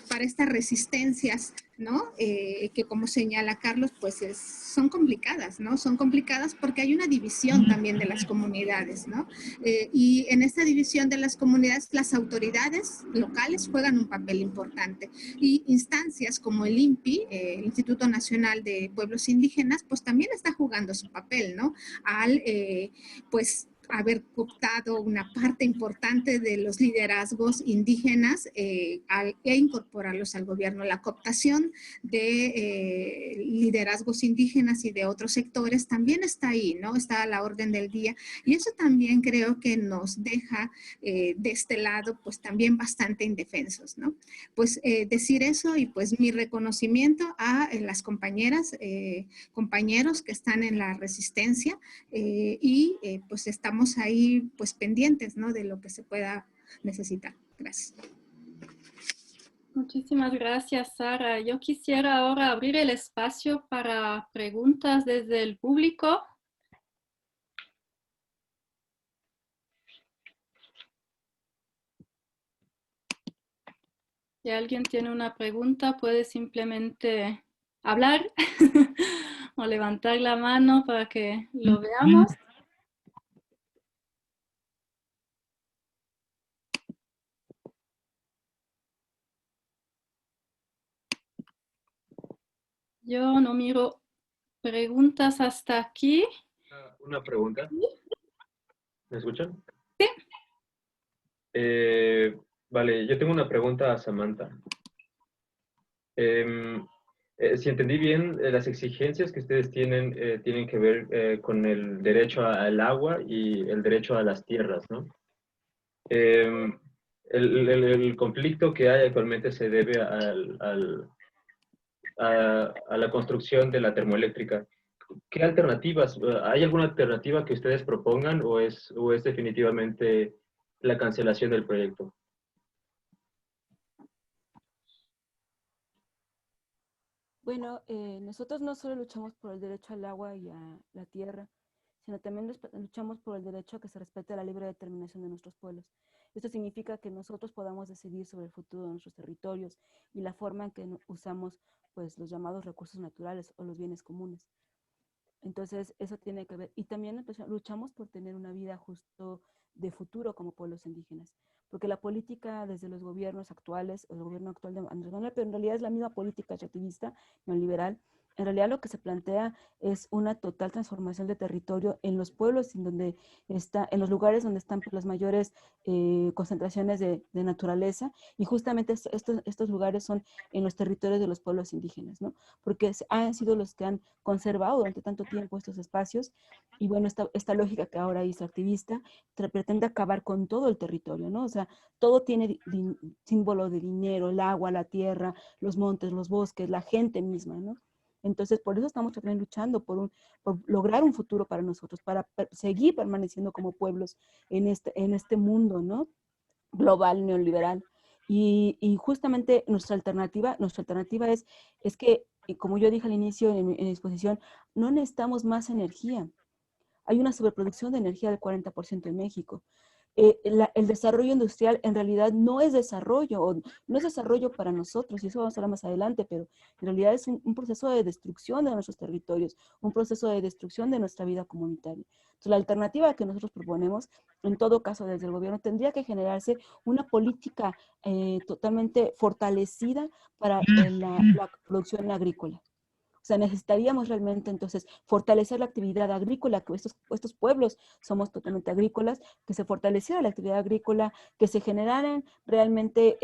Speaker 2: para estas resistencias, ¿no? Que como señala Carlos, pues son complicadas, ¿no? Son complicadas porque hay una división también de las comunidades, ¿no? Y en esta división de las comunidades, las autoridades locales juegan un papel importante y instancias como el INPI, el Instituto Nacional de Pueblos Indígenas, pues también está jugando su papel, ¿no? Al, pues, haber cooptado una parte importante de los liderazgos indígenas e incorporarlos al gobierno. La cooptación de liderazgos indígenas y de otros sectores también está ahí, ¿no? Está a la orden del día y eso también creo que nos deja de este lado pues también bastante indefensos, ¿no? Pues decir eso y pues mi reconocimiento a las compañeras, compañeros que están en la resistencia y pues estamos ahí pues pendientes, ¿no? De lo que se pueda necesitar. Gracias.
Speaker 1: Muchísimas gracias, Sara. Yo quisiera ahora abrir el espacio para preguntas desde el público. Si alguien tiene una pregunta, puede simplemente hablar o levantar la mano para que lo veamos. Yo no miro preguntas hasta aquí.
Speaker 5: Una pregunta. ¿Me escuchan?
Speaker 1: Sí.
Speaker 5: Vale, yo tengo una pregunta a Samantha. Si entendí bien, las exigencias que ustedes tienen tienen que ver con el derecho al agua y el derecho a las tierras, ¿no? El conflicto que hay actualmente se debe a la construcción de la termoeléctrica. ¿Qué alternativas? ¿Hay alguna alternativa que ustedes propongan o es definitivamente la cancelación del proyecto?
Speaker 3: Bueno, nosotros no solo luchamos por el derecho al agua y a la tierra, sino también luchamos por el derecho a que se respete la libre determinación de nuestros pueblos. Esto significa que nosotros podamos decidir sobre el futuro de nuestros territorios y la forma en que usamos pues, los llamados recursos naturales o los bienes comunes. Entonces, eso tiene que ver. Y también luchamos por tener una vida justo de futuro como pueblos indígenas. Porque la política desde los gobiernos actuales, el gobierno actual de Andrés Manuel, pero en realidad es la misma política extractivista, neoliberal, en realidad lo que se plantea es una total transformación de territorio en los pueblos, en los lugares donde están las mayores concentraciones de naturaleza, y justamente estos lugares son en los territorios de los pueblos indígenas, ¿no? Porque han sido los que han conservado durante tanto tiempo estos espacios, y bueno, esta lógica que ahora hizo activista pretende acabar con todo el territorio, ¿no? O sea, todo tiene símbolo de dinero, el agua, la tierra, los montes, los bosques, la gente misma, ¿no? Entonces, por eso estamos también luchando por lograr un futuro para nosotros, para seguir permaneciendo como pueblos en este mundo, ¿no? Global, neoliberal. Y justamente nuestra alternativa es que, como yo dije al inicio en mi exposición, no necesitamos más energía. Hay una sobreproducción de energía del 40% en México. El desarrollo industrial en realidad no es desarrollo, no es desarrollo para nosotros, y eso vamos a hablar más adelante, pero en realidad es un proceso de destrucción de nuestros territorios, un proceso de destrucción de nuestra vida comunitaria. Entonces, la alternativa que nosotros proponemos, en todo caso desde el gobierno, tendría que generarse una política totalmente fortalecida para la producción agrícola. O sea, necesitaríamos realmente entonces fortalecer la actividad agrícola, que estos pueblos somos totalmente agrícolas, que se fortaleciera la actividad agrícoala, que se generaran realmente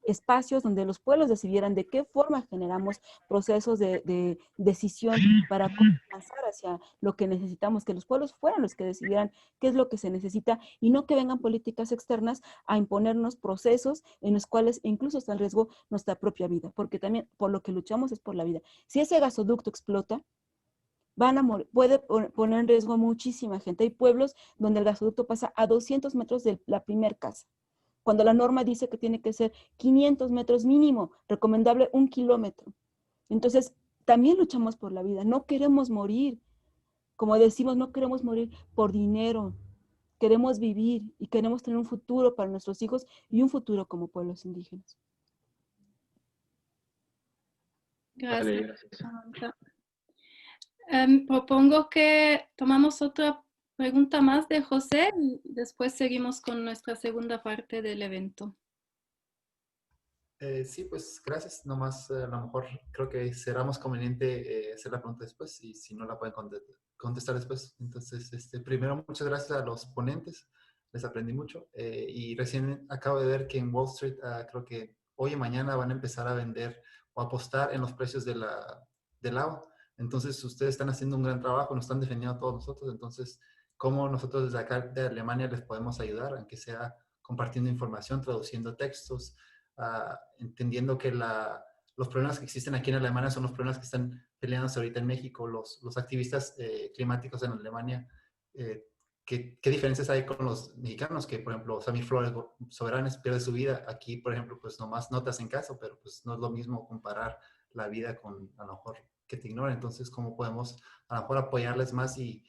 Speaker 3: espacios donde los pueblos decidieran de qué forma generamos procesos de decisión para avanzar hacia lo que necesitamos, que los pueblos fueran los que decidieran qué es lo que se necesita y no que vengan políticas externas a imponernos procesos en los cuales incluso está en riesgo nuestra propia vida, porque también por lo que luchamos es por la vida. Si ese gasoducto explota, puede poner en riesgo a muchísima gente. Hay pueblos donde el gasoducto pasa a 200 metros de la primer casa, cuando la norma dice que tiene que ser 500 metros mínimo, recomendable 1 kilómetro. Entonces, también luchamos por la vida, no queremos morir. Como decimos, no queremos morir por dinero, queremos vivir y queremos tener un futuro para nuestros hijos y un futuro como pueblos indígenas.
Speaker 1: Gracias,
Speaker 5: Vale, gracias.
Speaker 1: Samantha. Propongo que tomamos otra pregunta más de José y después seguimos con nuestra segunda parte del evento.
Speaker 6: Sí, pues gracias. Nomás a lo mejor creo que será más conveniente hacer la pregunta después y si no la pueden contestar después. Entonces, primero, muchas gracias a los ponentes. Les aprendí mucho. Y recién acabo de ver que en Wall Street, creo que hoy y mañana van a empezar a vender o apostar en los precios del agua. Entonces, ustedes están haciendo un gran trabajo, nos están defendiendo a todos nosotros. Entonces, ¿cómo nosotros desde acá de Alemania les podemos ayudar? Aunque sea compartiendo información, traduciendo textos, entendiendo que los problemas que existen aquí en Alemania son los problemas que están peleándose ahorita en México. Los activistas climáticos en Alemania, ¿qué diferencias hay con los mexicanos? Que, por ejemplo, Sammy Flores Soberanes pierde su vida. Aquí, por ejemplo, pues nomás no te hacen caso, pero pues no es lo mismo comparar la vida con, a lo mejor, que te ignoran. Entonces, ¿cómo podemos a lo mejor apoyarles más y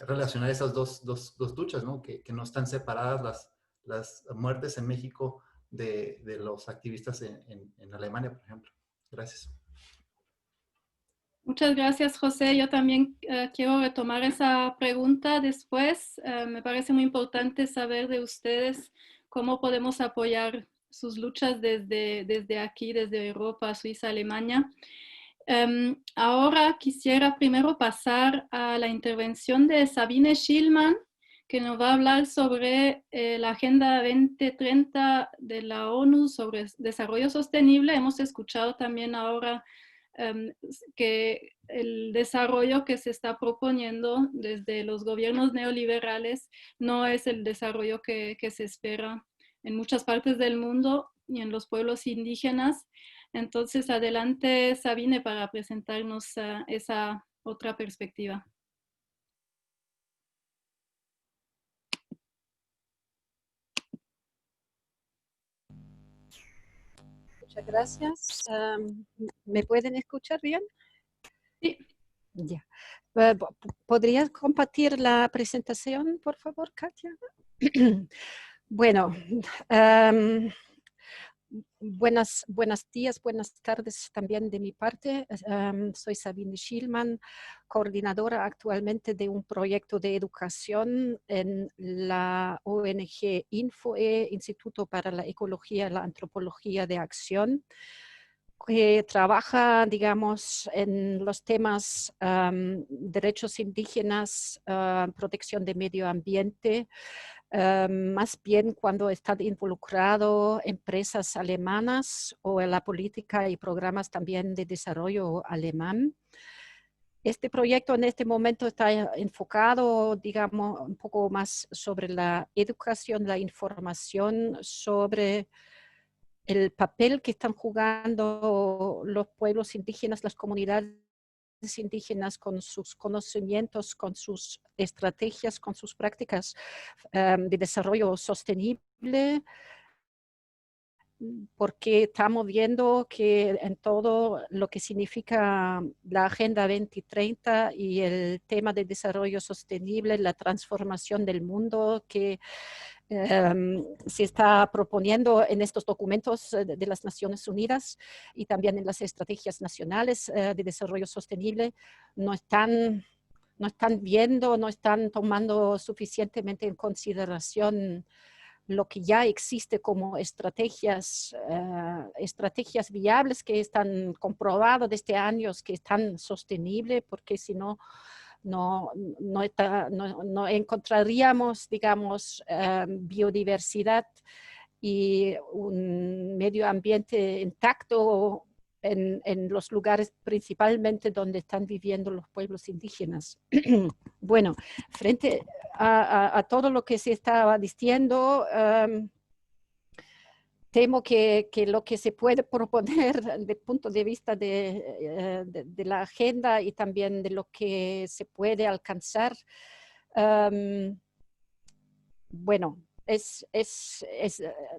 Speaker 6: relacionar esas dos luchas, ¿no? Que no están separadas las muertes en México de los activistas en Alemania, por ejemplo. Gracias.
Speaker 1: Muchas gracias, José. Yo también quiero retomar esa pregunta después. Me parece muy importante saber de ustedes cómo podemos apoyar sus luchas desde aquí, desde Europa, Suiza, Alemania. Ahora quisiera primero pasar a la intervención de Sabine Schillmann, que nos va a hablar sobre la Agenda 2030 de la ONU sobre desarrollo sostenible. Hemos escuchado también ahora que el desarrollo que se está proponiendo desde los gobiernos neoliberales no es el desarrollo que se espera en muchas partes del mundo y en los pueblos indígenas. Entonces, adelante, Sabine, para presentarnos esa otra perspectiva.
Speaker 7: Muchas gracias. ¿Me pueden escuchar bien?
Speaker 1: Sí.
Speaker 7: Ya. ¿Podrías compartir la presentación, por favor, Katia? Bueno, buenos días, buenas tardes también de mi parte. Soy Sabine Schillmann, coordinadora actualmente de un proyecto de educación en la ONG INFOE, Instituto para la Ecología y la Antropología de Acción, que trabaja, digamos, en los temas derechos indígenas, protección de medio ambiente, más bien cuando están involucrados empresas alemanas o en la política y programas también de desarrollo alemán. Este proyecto en este momento está enfocado, digamos, un poco más sobre la educación, la información sobre el papel que están jugando los pueblos indígenas, las comunidades indígenas con sus conocimientos, con sus estrategias, con sus prácticas de desarrollo sostenible, porque estamos viendo que en todo lo que significa la Agenda 2030 y el tema de desarrollo sostenible, la transformación del mundo que se está proponiendo en estos documentos de las Naciones Unidas y también en las estrategias nacionales de desarrollo sostenible, no están viendo, no están tomando suficientemente en consideración lo que ya existe como estrategias viables que están comprobadas desde años que están sostenibles, porque si no, no encontraríamos, digamos, biodiversidad y un medio ambiente intacto en los lugares principalmente donde están viviendo los pueblos indígenas. Bueno, frente a todo lo que se estaba diciendo, temo que lo que se puede proponer desde el punto de vista de la agenda y también de lo que se puede alcanzar, bueno, es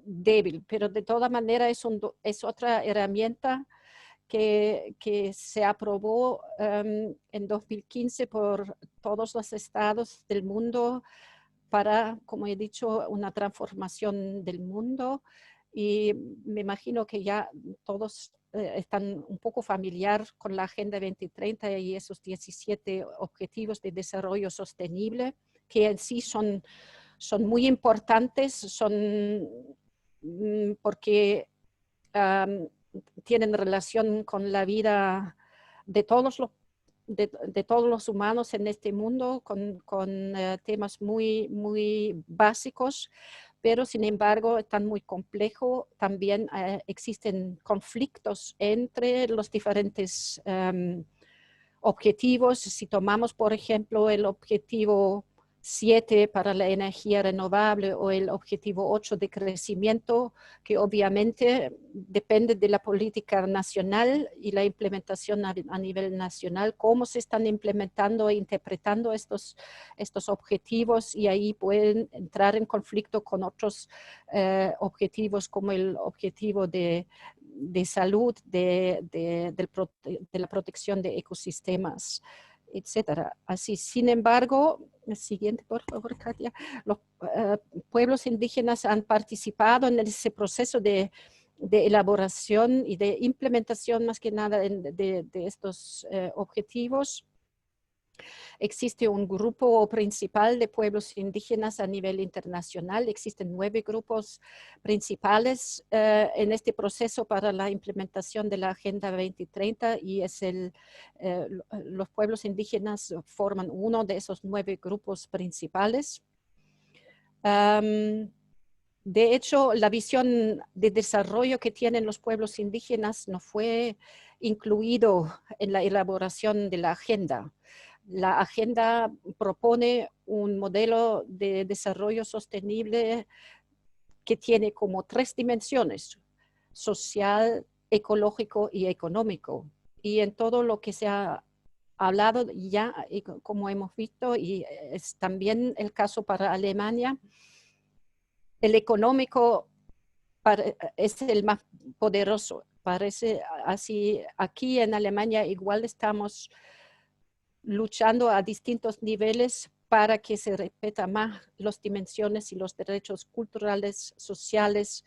Speaker 7: débil, pero de toda manera es otra herramienta que se aprobó en 2015 por todos los estados del mundo para, como he dicho, una transformación del mundo. Y me imagino que ya todos están un poco familiar con la Agenda 2030 y esos 17 Objetivos de Desarrollo Sostenible, que en sí son muy importantes, porque tienen relación con la vida de todos los humanos en este mundo, con temas muy básicos, pero sin embargo están muy complejos. También existen conflictos entre los diferentes objetivos. Si tomamos, por ejemplo, el objetivo 7 para la energía renovable o el objetivo 8 de crecimiento, que obviamente depende de la política nacional y la implementación a nivel nacional, cómo se están implementando e interpretando estos objetivos, y ahí pueden entrar en conflicto con otros objetivos como el objetivo de salud, de la protección de ecosistemas, etcétera. Así, sin embargo, el siguiente, por favor, Katia. Los pueblos indígenas han participado en ese proceso de elaboración y de implementación, más que nada, de estos objetivos. Existe un grupo principal de pueblos indígenas a nivel internacional. Existen 9 grupos principales en este proceso para la implementación de la Agenda 2030, y los pueblos indígenas forman uno de esos 9 grupos principales. De hecho, la visión de desarrollo que tienen los pueblos indígenas no fue incluido en la elaboración de la agenda. La agenda propone un modelo de desarrollo sostenible que tiene como 3 dimensiones: social, ecológico y económico. Y en todo lo que se ha hablado ya, y como hemos visto, y es también el caso para Alemania, el económico es el más poderoso. Parece así. Aquí en Alemania igual estamos luchando a distintos niveles para que se respeten más las dimensiones y los derechos culturales, sociales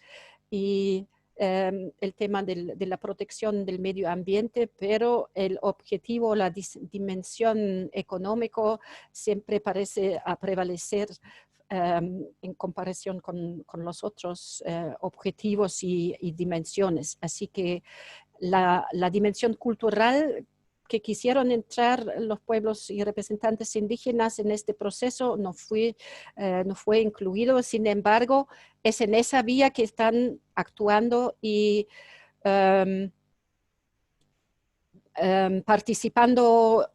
Speaker 7: y el tema de la protección del medio ambiente, pero el objetivo, la dimensión económica siempre parece a prevalecer en comparación con los otros objetivos y dimensiones. Así que la dimensión cultural que quisieron entrar los pueblos y representantes indígenas en este proceso no fue incluido. Sin embargo, es en esa vía que están actuando y participando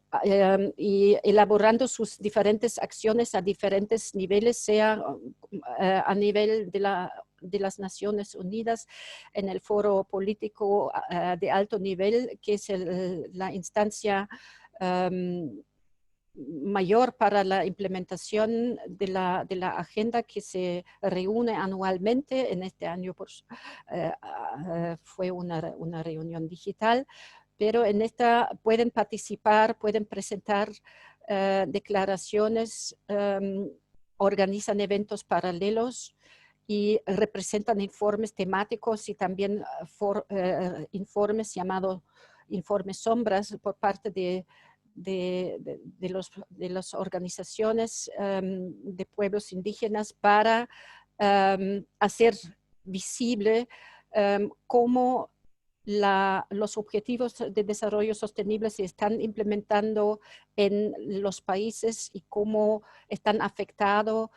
Speaker 7: y elaborando sus diferentes acciones a diferentes niveles, sea a nivel de las Naciones Unidas, en el foro político de alto nivel, que es la instancia mayor para la implementación de la agenda, que se reúne anualmente. En este año fue una reunión digital, pero en esta pueden participar, pueden presentar declaraciones, organizan eventos paralelos y representan informes temáticos y también informes llamados informes sombras por parte de las organizaciones de pueblos indígenas para hacer visible cómo los objetivos de desarrollo sostenible se están implementando en los países y cómo están afectados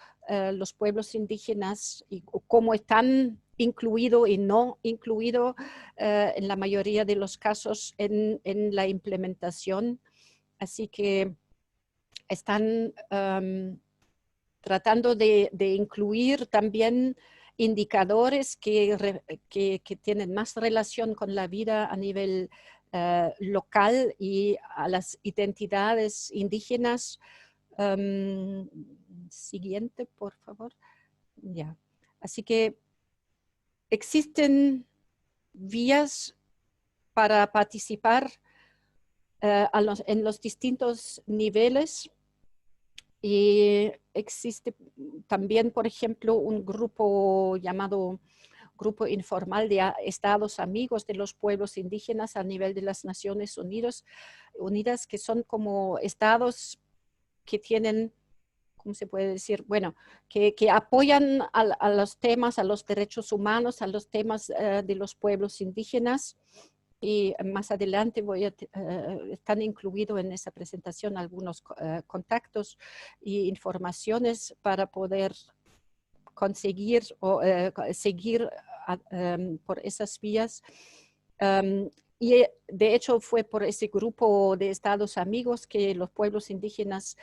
Speaker 7: los pueblos indígenas y cómo están incluidos y no incluidos en la mayoría de los casos en la implementación. Así que están tratando de incluir también indicadores que tienen más relación con la vida a nivel local y a las identidades indígenas. Siguiente, por favor. Ya. Así que existen vías para participar en los distintos niveles. Y existe también, por ejemplo, un grupo llamado Grupo Informal de Estados Amigos de los Pueblos Indígenas a nivel de las Naciones Unidas, que son como estados que tienen, ¿cómo se puede decir? Bueno, que apoyan a los temas, a los derechos humanos, a los temas de los pueblos indígenas. Y más adelante están incluidos en esa presentación algunos contactos e informaciones para poder conseguir o seguir por esas vías. Y de hecho fue por ese grupo de Estados Amigos que los pueblos indígenas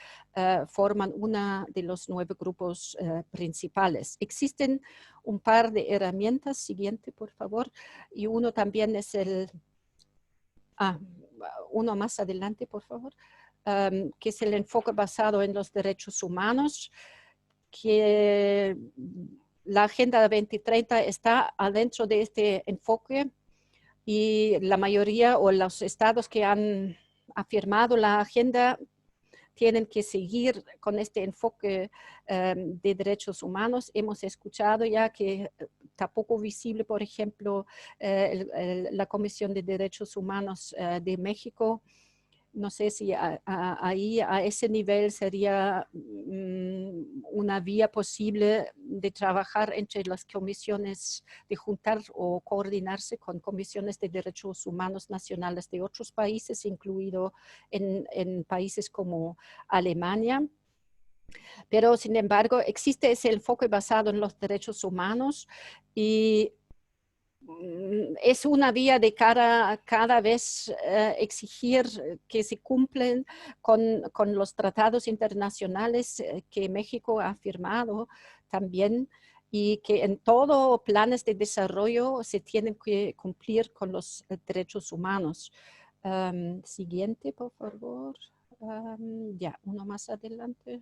Speaker 7: forman uno de los 9 grupos principales. Existen un par de herramientas, siguiente por favor, y uno también es uno más adelante por favor, que es el enfoque basado en los derechos humanos, que la Agenda 2030 está adentro de este enfoque. Y la mayoría o los estados que han afirmado la agenda tienen que seguir con este enfoque de derechos humanos. Hemos escuchado ya que está poco visible, por ejemplo, la Comisión de Derechos Humanos de México. No sé si ahí a ese nivel sería una vía posible de trabajar entre las comisiones, de juntar o coordinarse con comisiones de derechos humanos nacionales de otros países, incluido en países como Alemania. Pero sin embargo existe ese enfoque basado en los derechos humanos y es una vía de cada vez exigir que se cumplen con los tratados internacionales que México ha firmado también y que en todos planes de desarrollo se tienen que cumplir con los derechos humanos. Siguiente, por favor. Ya, uno más adelante.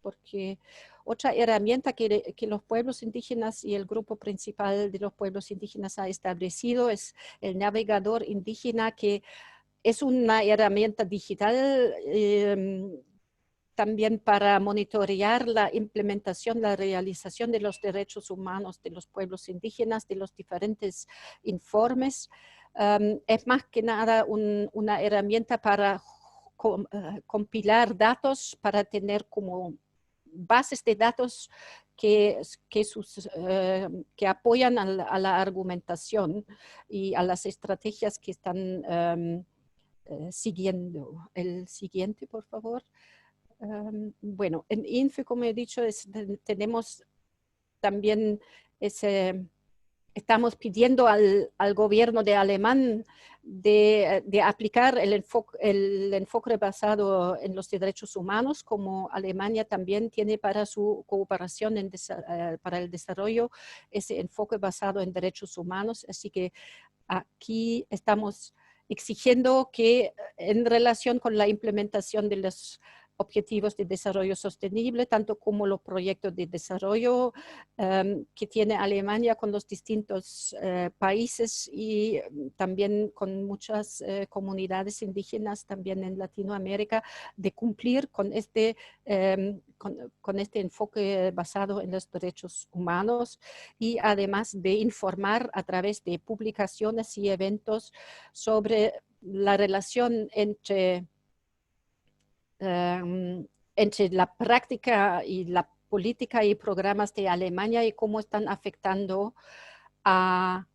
Speaker 7: Porque otra herramienta que los pueblos indígenas y el grupo principal de los pueblos indígenas ha establecido es el navegador indígena, que es una herramienta digital también para monitorear la implementación, la realización de los derechos humanos de los pueblos indígenas, de los diferentes informes. Es más que nada una herramienta para compilar datos, para tener como bases de datos que apoyan a la argumentación y a las estrategias que están siguiendo. El siguiente, por favor. Bueno, en INFE, como he dicho, tenemos también estamos pidiendo al gobierno de Alemania de aplicar el enfoque basado en los derechos humanos, como Alemania también tiene para su cooperación para el desarrollo ese enfoque basado en derechos humanos. Así que aquí estamos exigiendo que en relación con la implementación de los objetivos de desarrollo sostenible, tanto como los proyectos de desarrollo que tiene Alemania con los distintos países y también con muchas comunidades indígenas también en Latinoamérica, de cumplir con este enfoque basado en los derechos humanos y además de informar a través de publicaciones y eventos sobre la relación entre la práctica y la política y programas de Alemania y cómo están afectando a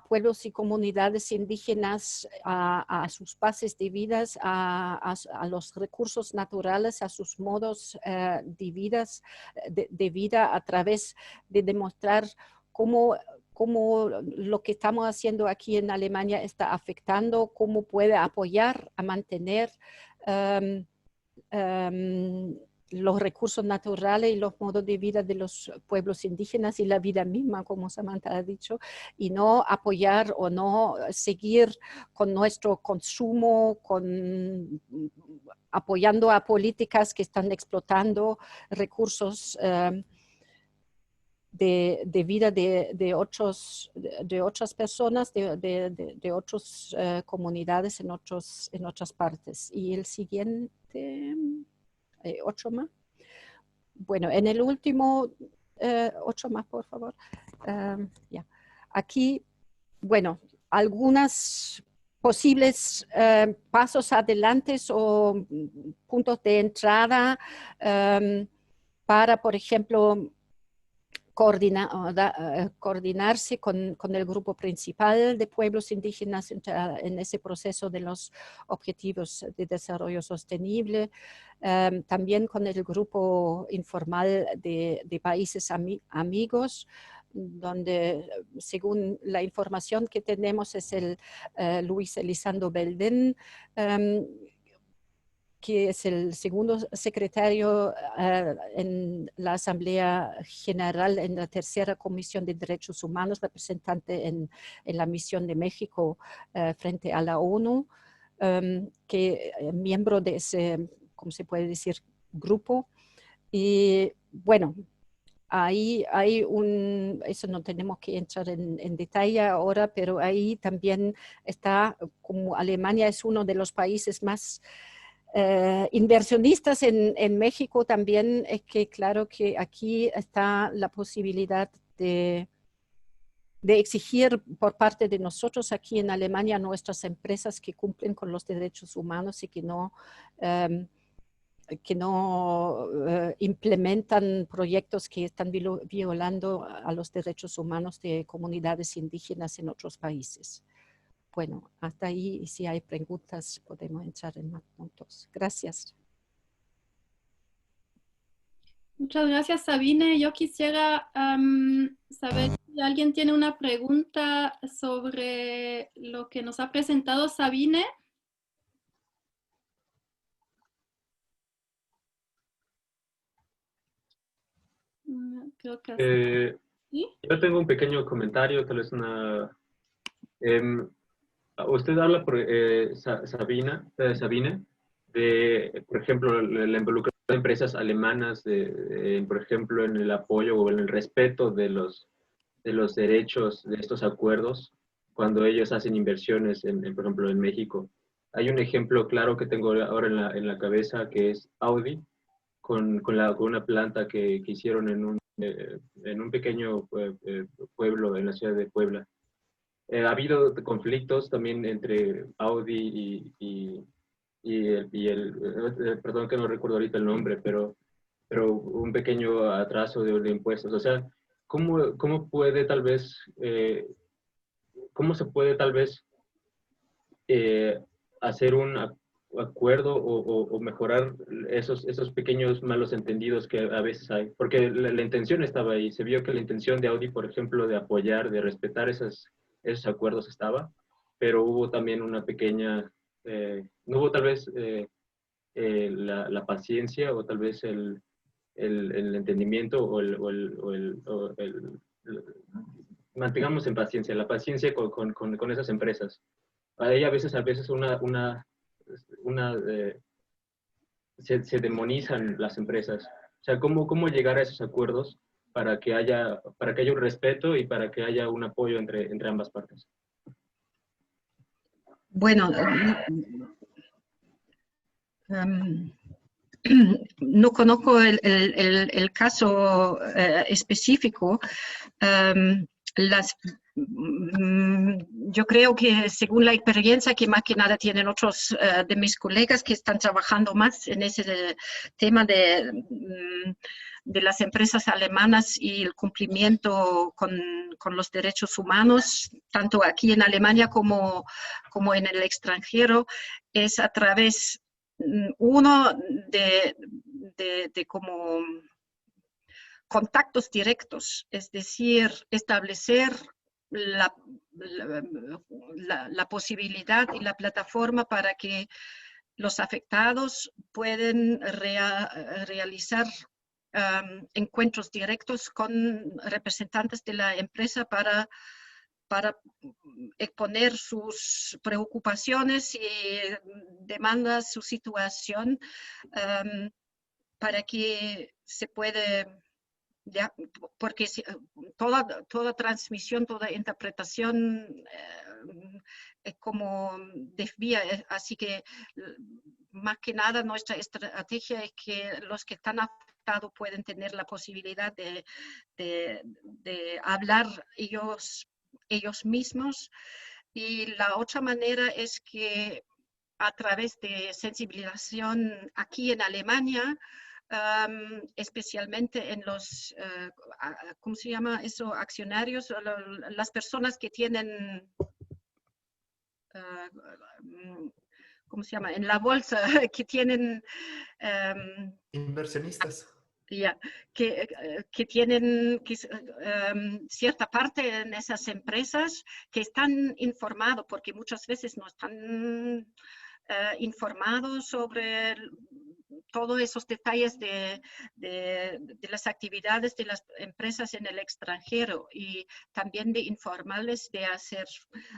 Speaker 7: pueblos y comunidades indígenas, a sus bases de vida, a los recursos naturales, a sus modos de vida, a través de demostrar cómo lo que estamos haciendo aquí en Alemania está afectando, cómo puede apoyar a mantener los recursos naturales y los modos de vida de los pueblos indígenas y la vida misma, como Samantha ha dicho, y no apoyar o no seguir con nuestro consumo, apoyando a políticas que están explotando recursos de vida de otras personas, de otras comunidades en otras partes. Y el siguiente, 8 más. Bueno, en el último, 8 más, por favor. Ya. Aquí, bueno, algunas posibles pasos adelante o puntos de entrada para, por ejemplo, coordinarse con el grupo principal de pueblos indígenas en ese proceso de los objetivos de desarrollo sostenible, también con el grupo informal de países amigos, donde según la información que tenemos es el Luis Elizondo Belden, que es el segundo secretario en la Asamblea General, en la tercera Comisión de Derechos Humanos, representante en la misión de México frente a la ONU, que miembro de ese, ¿cómo se puede decir?, grupo. Y bueno, ahí hay eso no tenemos que entrar en detalle ahora, pero ahí también está, como Alemania es uno de los países más inversionistas en México, también es que claro que aquí está la posibilidad de exigir por parte de nosotros aquí en Alemania nuestras empresas que cumplen con los derechos humanos y que no implementan proyectos que están violando a los derechos humanos de comunidades indígenas en otros países. Bueno, hasta ahí, y si hay preguntas, podemos entrar en más puntos. Gracias.
Speaker 1: Muchas gracias, Sabine. Yo quisiera saber si alguien tiene una pregunta sobre lo que nos ha presentado Sabine. Creo que ¿sí?
Speaker 5: Yo tengo un pequeño comentario, tal vez una... usted habla, Sabine, de, por ejemplo, la involucración de empresas alemanas, por ejemplo, en el apoyo o en el respeto de los derechos de estos acuerdos cuando ellos hacen inversiones, por ejemplo, en México. Hay un ejemplo claro que tengo ahora en la cabeza, que es Audi, con una planta que hicieron en un pequeño pueblo en la ciudad de Puebla. Ha habido conflictos también entre Audi perdón que no recuerdo ahorita el nombre, pero un pequeño atraso de impuestos. O sea, ¿cómo puede tal vez, cómo se puede tal vez hacer un acuerdo o mejorar esos pequeños malos entendidos que a veces hay? Porque la intención estaba ahí. Se vio que la intención de Audi, por ejemplo, de apoyar, de respetar esos acuerdos estaba, pero hubo también una pequeña, no hubo tal vez la paciencia o tal vez el entendimiento mantengamos en paciencia, la paciencia con esas empresas. Ahí a veces se demonizan las empresas. O sea, ¿cómo llegar a esos acuerdos para que haya un respeto y para que haya un apoyo entre ambas partes?
Speaker 7: Bueno, no conozco el caso específico. Yo creo que según la experiencia que más que nada tienen otros de mis colegas que están trabajando más en ese tema de las empresas alemanas y el cumplimiento con los derechos humanos, tanto aquí en Alemania como en el extranjero, es a través, uno, de como contactos directos, es decir, establecer la posibilidad y la plataforma para que los afectados pueden realizar encuentros directos con representantes de la empresa para exponer sus preocupaciones y demandas, su situación, para que se puede Ya, porque toda transmisión, toda interpretación es como desvía, así que más que nada nuestra estrategia es que los que están afectados pueden tener la posibilidad de hablar ellos mismos, y la otra manera es que a través de sensibilización aquí en Alemania, especialmente en los, ¿cómo se llama eso? Accionarios, las personas que tienen, ¿cómo se llama? En la bolsa, que tienen...
Speaker 6: Inversionistas.
Speaker 7: Yeah, que tienen cierta parte en esas empresas, que están informados, porque muchas veces no están informados sobre todos esos detalles de las actividades de las empresas en el extranjero, y también de informarles de hacer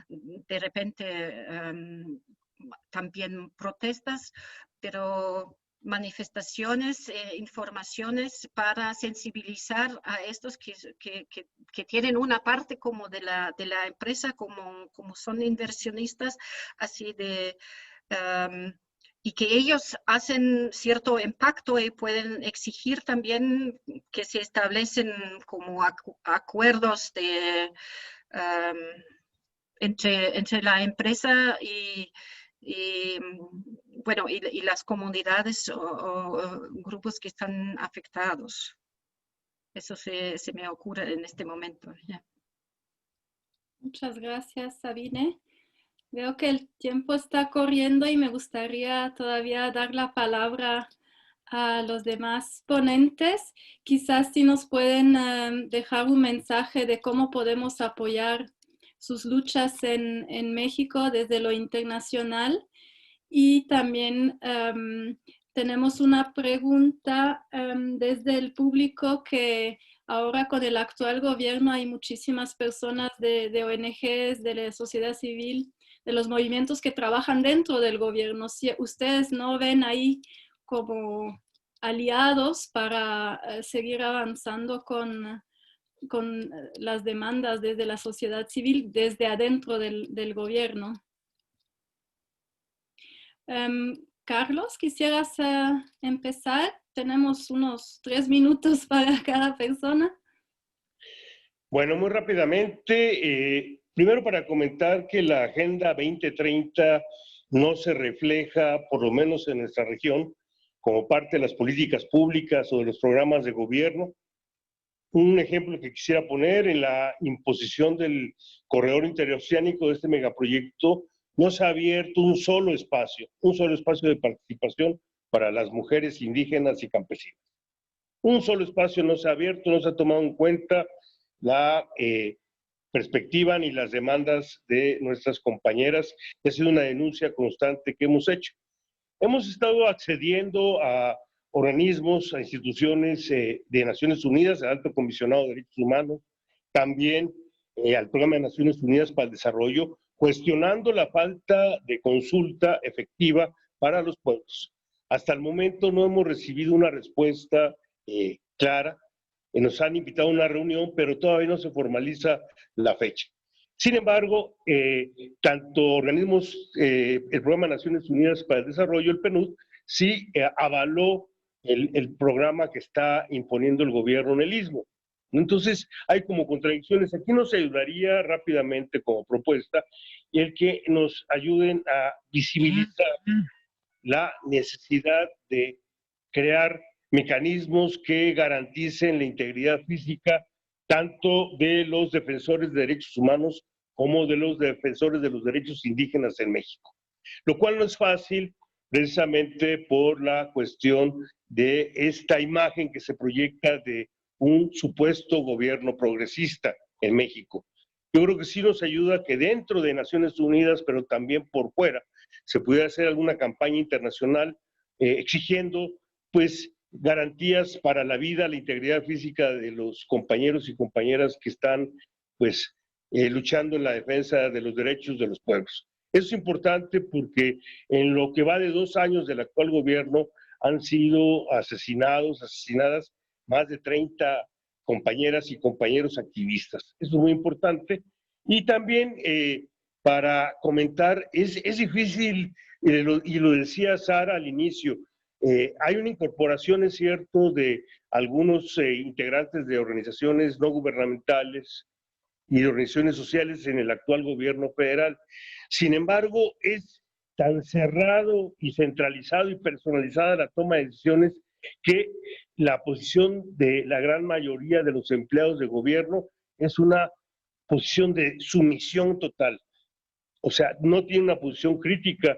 Speaker 7: de repente también protestas, pero manifestaciones, informaciones para sensibilizar a estos que tienen una parte como de la empresa, como son inversionistas, así de... y que ellos hacen cierto impacto y pueden exigir también que se establecen como acuerdos entre la empresa y bueno, y las comunidades o grupos que están afectados. Eso se me ocurre en este momento. Yeah.
Speaker 1: Muchas gracias, Sabine. Veo que el tiempo está corriendo y me gustaría todavía dar la palabra a los demás ponentes. Quizás si nos pueden dejar un mensaje de cómo podemos apoyar sus luchas en México desde lo internacional. Y también tenemos una pregunta desde el público, que ahora con el actual gobierno hay muchísimas personas de ONGs, de la sociedad civil, de los movimientos que trabajan dentro del gobierno. Si ustedes no ven ahí como aliados para seguir avanzando con las demandas desde la sociedad civil, desde adentro del gobierno. Carlos, ¿quisieras empezar? Tenemos unos 3 minutos para cada persona.
Speaker 4: Bueno, muy rápidamente, primero para comentar que la Agenda 2030 no se refleja, por lo menos en nuestra región, como parte de las políticas públicas o de los programas de gobierno. Un ejemplo que quisiera poner: en la imposición del corredor interoceánico de este megaproyecto, no se ha abierto un solo espacio de participación para las mujeres indígenas y campesinas. Un solo espacio no se ha abierto, no se ha tomado en cuenta la perspectiva ni las demandas de nuestras compañeras. Ha sido una denuncia constante que hemos hecho. Hemos estado accediendo a organismos, a instituciones de Naciones Unidas, al Alto Comisionado de Derechos Humanos, también al Programa de Naciones Unidas para el Desarrollo, cuestionando la falta de consulta efectiva para los pueblos. Hasta el momento no hemos recibido una respuesta clara. Nos han invitado a una reunión, pero todavía no se formaliza la fecha. Sin embargo, tanto organismos, el Programa de Naciones Unidas para el Desarrollo, el PNUD, sí avaló el programa que está imponiendo el gobierno en el Istmo. Entonces, hay como contradicciones. Aquí nos ayudaría rápidamente como propuesta el que nos ayuden a visibilizar la necesidad de crear mecanismos que garanticen la integridad física tanto de los defensores de derechos humanos como de los defensores de los derechos indígenas en México. Lo cual no es fácil, precisamente por la cuestión de esta imagen que se proyecta de un supuesto gobierno progresista en México. Yo creo que sí nos ayuda que dentro de Naciones Unidas, pero también por fuera, se pudiera hacer alguna campaña internacional exigiendo, pues, garantías para la vida, la integridad física de los compañeros y compañeras que están, pues, luchando en la defensa de los derechos de los pueblos. Eso es importante porque en lo que va de 2 años del actual gobierno han sido asesinadas más de 30 compañeras y compañeros activistas. Eso es muy importante. Y también para comentar, es difícil, y lo decía Sara al inicio, hay una incorporación, es cierto, de algunos integrantes de organizaciones no gubernamentales y de organizaciones sociales en el actual gobierno federal. Sin embargo, es tan cerrado y centralizado y personalizada la toma de decisiones que la posición de la gran mayoría de los empleados de gobierno es una posición de sumisión total. O sea, no tiene una posición crítica.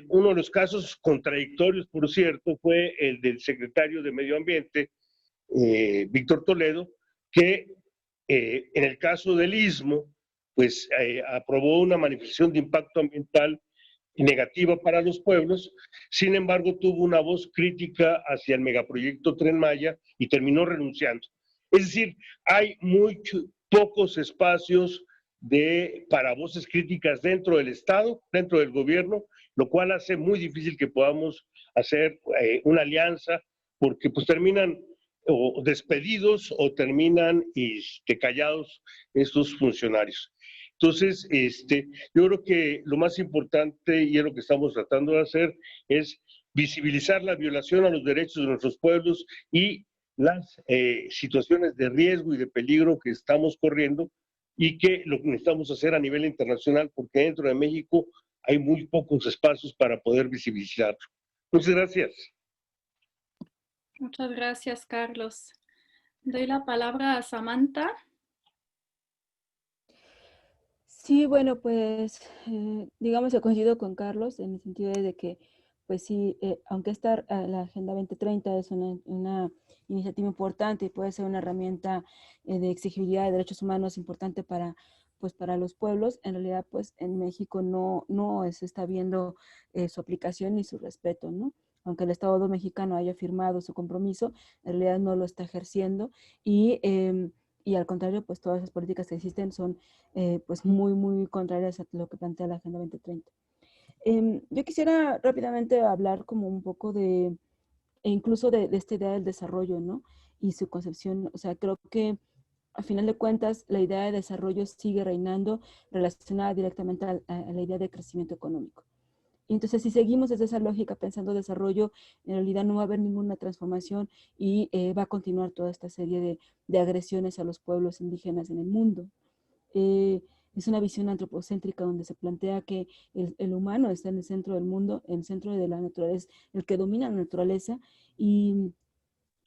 Speaker 4: Uno de los casos contradictorios, por cierto, fue el del secretario de Medio Ambiente, Víctor Toledo, que en el caso del Istmo, pues aprobó una manifestación de impacto ambiental negativa para los pueblos, sin embargo tuvo una voz crítica hacia el megaproyecto Tren Maya y terminó renunciando. Es decir, hay pocos espacios para voces críticas dentro del Estado, dentro del gobierno, lo cual hace muy difícil que podamos hacer una alianza, porque pues terminan o despedidos o terminan callados estos funcionarios. Entonces, yo creo que lo más importante, y es lo que estamos tratando de hacer, es visibilizar la violación a los derechos de nuestros pueblos y las situaciones de riesgo y de peligro que estamos corriendo, y que lo que necesitamos hacer a nivel internacional, porque dentro de México hay muy pocos espacios para poder visibilizarlo. Muchas gracias.
Speaker 1: Muchas gracias, Carlos. Doy la palabra a Samantha.
Speaker 3: Sí, bueno, pues digamos que coincido con Carlos en el sentido de que, pues sí, aunque la Agenda 2030 es una iniciativa importante y puede ser una herramienta de exigibilidad de derechos humanos importante pues, para los pueblos, en realidad pues en México no se está viendo su aplicación ni su respeto, ¿no? Aunque el Estado mexicano haya firmado su compromiso, en realidad no lo está ejerciendo y al contrario, pues todas esas políticas que existen son pues muy contrarias a lo que plantea la Agenda 2030. Yo quisiera rápidamente hablar como un poco incluso de esta idea del desarrollo, ¿no? Y su concepción, o sea, creo que a final de cuentas la idea de desarrollo sigue reinando relacionada directamente a la idea de crecimiento económico. Entonces, si seguimos desde esa lógica pensando desarrollo, en realidad no va a haber ninguna transformación y va a continuar toda esta serie de agresiones a los pueblos indígenas en el mundo. Es una visión antropocéntrica donde se plantea que el humano está en el centro del mundo, en el centro de la naturaleza, el que domina la naturaleza,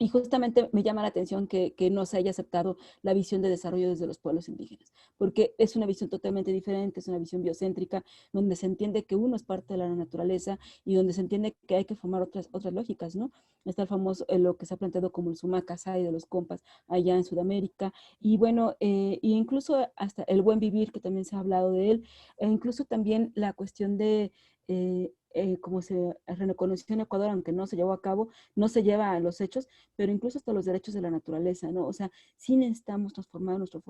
Speaker 3: y justamente me llama la atención que no se haya aceptado la visión de desarrollo desde los pueblos indígenas, porque es una visión totalmente diferente, es una visión biocéntrica, donde se entiende que uno es parte de la naturaleza y donde se entiende que hay que formar otras lógicas, ¿no? Está el famoso, lo que se ha planteado como el Sumakasai de los compas allá en Sudamérica, y bueno, incluso hasta el buen vivir, que también se ha hablado de él, e incluso también la cuestión de como se reconoció en Ecuador, aunque no se llevó a cabo, no se lleva a los hechos, pero incluso hasta los derechos de la naturaleza, ¿no? O sea, sí necesitamos transformar nuestro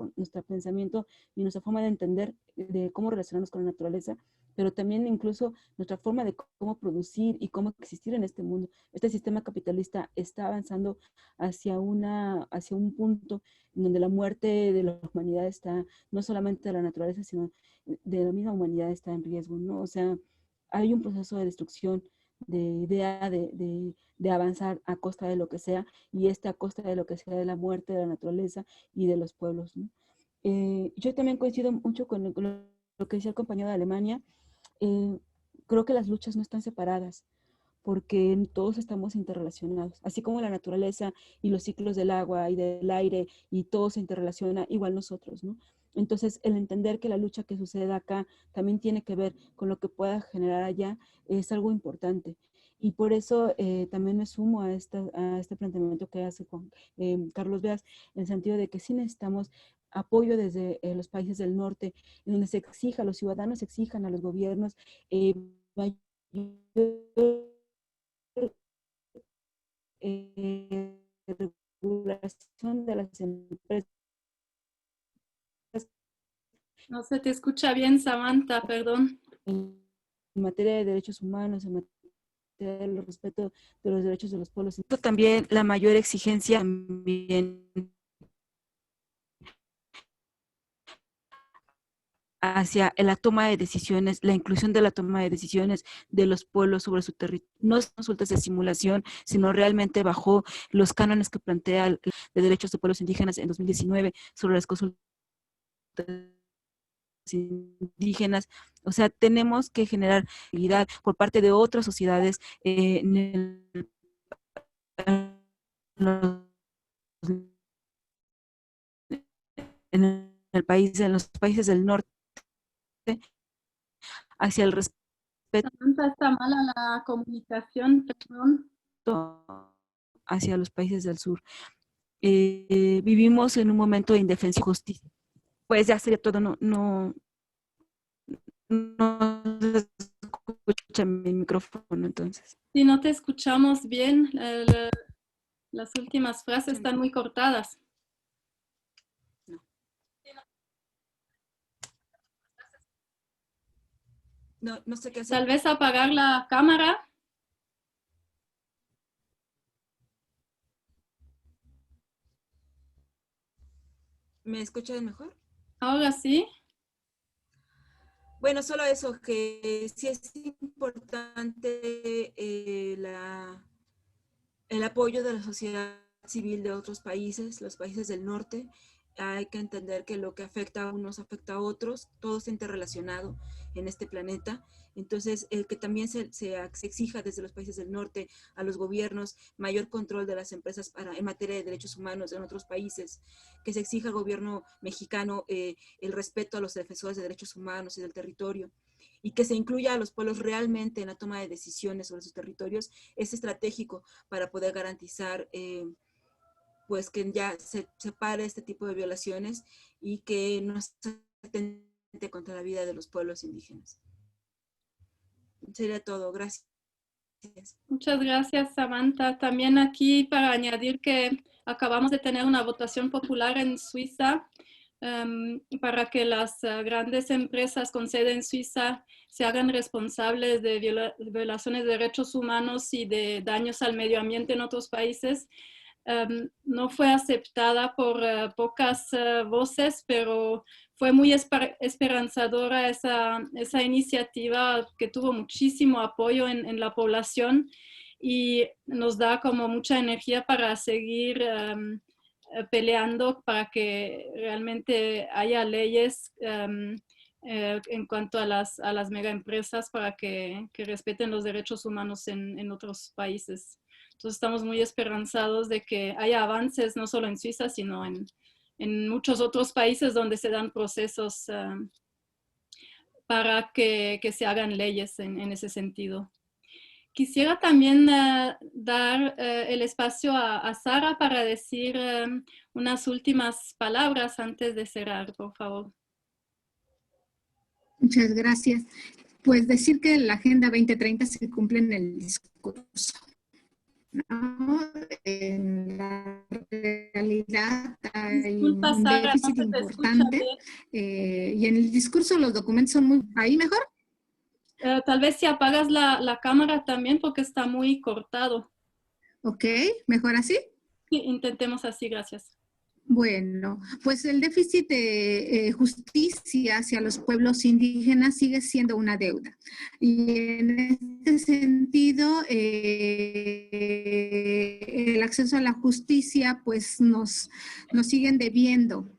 Speaker 3: pensamiento y nuestra forma de entender de cómo relacionarnos con la naturaleza, pero también incluso nuestra forma de cómo producir y cómo existir en este mundo. Este sistema capitalista está avanzando hacia un punto en donde la muerte de la humanidad está, no solamente de la naturaleza, sino de la misma humanidad está en riesgo, ¿no? O sea, hay un proceso de destrucción de idea de avanzar a costa de lo que sea, y a costa de lo que sea de la muerte de la naturaleza y de los pueblos, ¿no? Yo también coincido mucho con lo que decía el compañero de Alemania. Creo que las luchas no están separadas, porque todos estamos interrelacionados, así como la naturaleza y los ciclos del agua y del aire, y todo se interrelaciona, igual nosotros, ¿no? Entonces, el entender que la lucha que sucede acá también tiene que ver con lo que pueda generar allá es algo importante. Y por eso también me sumo a este planteamiento que hace Carlos Beas, en el sentido de que sí necesitamos apoyo desde los países del norte, en donde se exija, los ciudadanos exijan a los gobiernos mayor regulación de las empresas.
Speaker 1: No se te escucha bien, Samantha, perdón.
Speaker 3: En materia de derechos humanos, en materia del respeto de los derechos de los pueblos. También la mayor exigencia ambiental hacia la toma de decisiones, la inclusión de la toma de decisiones de los pueblos sobre su territorio. No son consultas de simulación, sino realmente bajo los cánones que plantea el de derechos de pueblos indígenas en 2019 sobre las consultas indígenas. O sea, tenemos que generar actividad por parte de otras sociedades en el país, en los países del norte, hacia el respeto
Speaker 1: Samantha, está mala la comunicación, perdón.
Speaker 3: hacia los países del sur. Vivimos en un momento de indefensión y justicia. Pues ya sería todo, no se escucha mi micrófono, entonces.
Speaker 1: Si no te escuchamos bien, las últimas frases están muy cortadas.
Speaker 3: No sé qué hacer.
Speaker 1: Tal vez apagar la cámara.
Speaker 3: ¿Me escuchan mejor?
Speaker 1: Ahora sí.
Speaker 3: Bueno, solo eso, que sí es importante el apoyo de la sociedad civil de otros países, los países del norte. Hay que entender que lo que afecta a unos afecta a otros, todo está interrelacionado en este planeta. Entonces, que también se exija desde los países del norte a los gobiernos mayor control de las empresas en materia de derechos humanos en otros países, que se exija al gobierno mexicano el respeto a los defensores de derechos humanos y del territorio, y que se incluya a los pueblos realmente en la toma de decisiones sobre sus territorios, es estratégico para poder garantizar pues que ya se pare este tipo de violaciones y que no se atente contra la vida de los pueblos indígenas. Sería todo. Gracias.
Speaker 1: Muchas gracias, Samantha. También aquí para añadir que acabamos de tener una votación popular en Suiza para que las grandes empresas con sede en Suiza se hagan responsables de violaciones de derechos humanos y de daños al medio ambiente en otros países. No fue aceptada por pocas voces, pero fue muy esperanzadora esa iniciativa que tuvo muchísimo apoyo en la población y nos da como mucha energía para seguir peleando para que realmente haya leyes en cuanto a las megaempresas para que respeten los derechos humanos en otros países. Entonces estamos muy esperanzados de que haya avances no solo en Suiza, sino en muchos otros países donde se dan procesos para que se hagan leyes en ese sentido. Quisiera también dar el espacio a Sara para decir unas últimas palabras antes de cerrar, por favor.
Speaker 2: Muchas gracias. Pues decir que la Agenda 2030 se cumple en el discurso, ¿no? En la realidad hay un déficit importante y en el discurso los documentos son muy... ¿Ahí mejor?
Speaker 1: Tal vez si apagas la cámara también porque está muy cortado.
Speaker 2: Ok, ¿mejor así?
Speaker 1: Sí, intentemos así, gracias.
Speaker 2: Bueno, pues el déficit de justicia hacia los pueblos indígenas sigue siendo una deuda. Y en este sentido, el acceso a la justicia, pues nos siguen debiendo.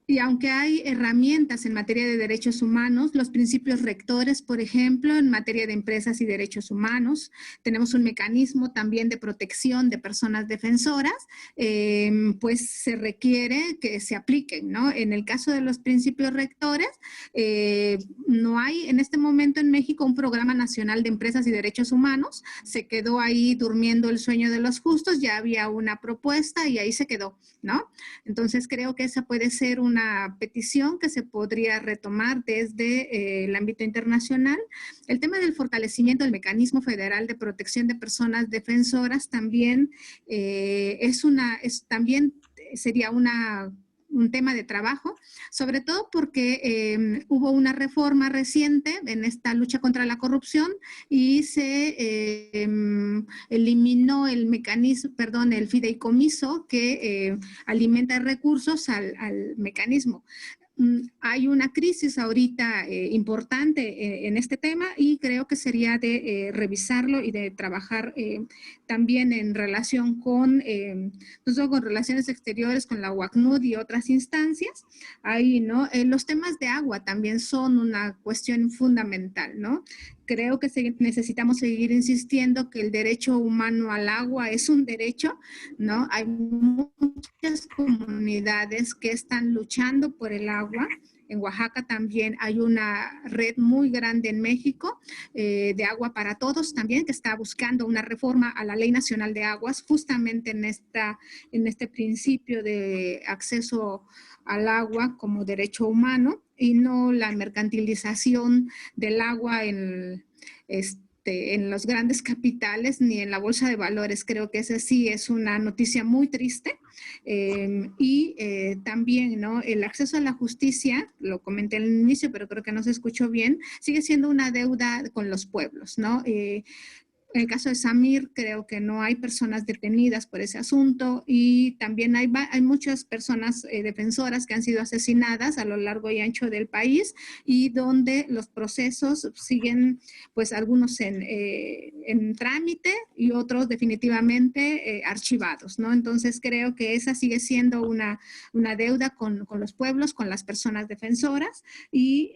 Speaker 2: Y aunque hay herramientas en materia de derechos humanos, los principios rectores, por ejemplo, en materia de empresas y derechos humanos, tenemos un mecanismo también de protección de personas defensoras, pues se requiere que se apliquen, ¿no? En el caso de los principios rectores, no hay en este momento en México un programa nacional de empresas y derechos humanos, se quedó ahí durmiendo el sueño de los justos, ya había una propuesta y ahí se quedó, ¿no? Entonces creo que esa puede ser una petición que se podría retomar desde el ámbito internacional. El tema del fortalecimiento del mecanismo federal de protección de personas defensoras también también sería una un tema de trabajo, sobre todo porque hubo una reforma reciente en esta lucha contra la corrupción y se eliminó el mecanismo, perdón, el fideicomiso que alimenta recursos al mecanismo. Hay una crisis ahorita importante en este tema y creo que sería de revisarlo y de trabajar también en relación con, no solo con relaciones exteriores, con la UACNUR y otras instancias. Ahí, ¿no? Los temas de agua también son una cuestión fundamental, ¿no? Creo que necesitamos seguir insistiendo que el derecho humano al agua es un derecho, ¿no? Hay muchas comunidades que están luchando por el agua. En Oaxaca también hay una red muy grande en México de Agua para Todos también, que está buscando una reforma a la Ley Nacional de Aguas, justamente en este principio de acceso al agua como derecho humano y no la mercantilización del agua en los grandes capitales ni en la bolsa de valores. Creo que esa sí es una noticia muy triste. También, ¿no? El acceso a la justicia, lo comenté al inicio, pero creo que no se escuchó bien, sigue siendo una deuda con los pueblos, ¿no? En el caso de Samir, creo que no hay personas detenidas por ese asunto y también hay muchas personas defensoras que han sido asesinadas a lo largo y ancho del país y donde los procesos siguen, pues algunos en trámite y otros definitivamente archivados, ¿no? Entonces creo que esa sigue siendo una deuda con los pueblos, con las personas defensoras y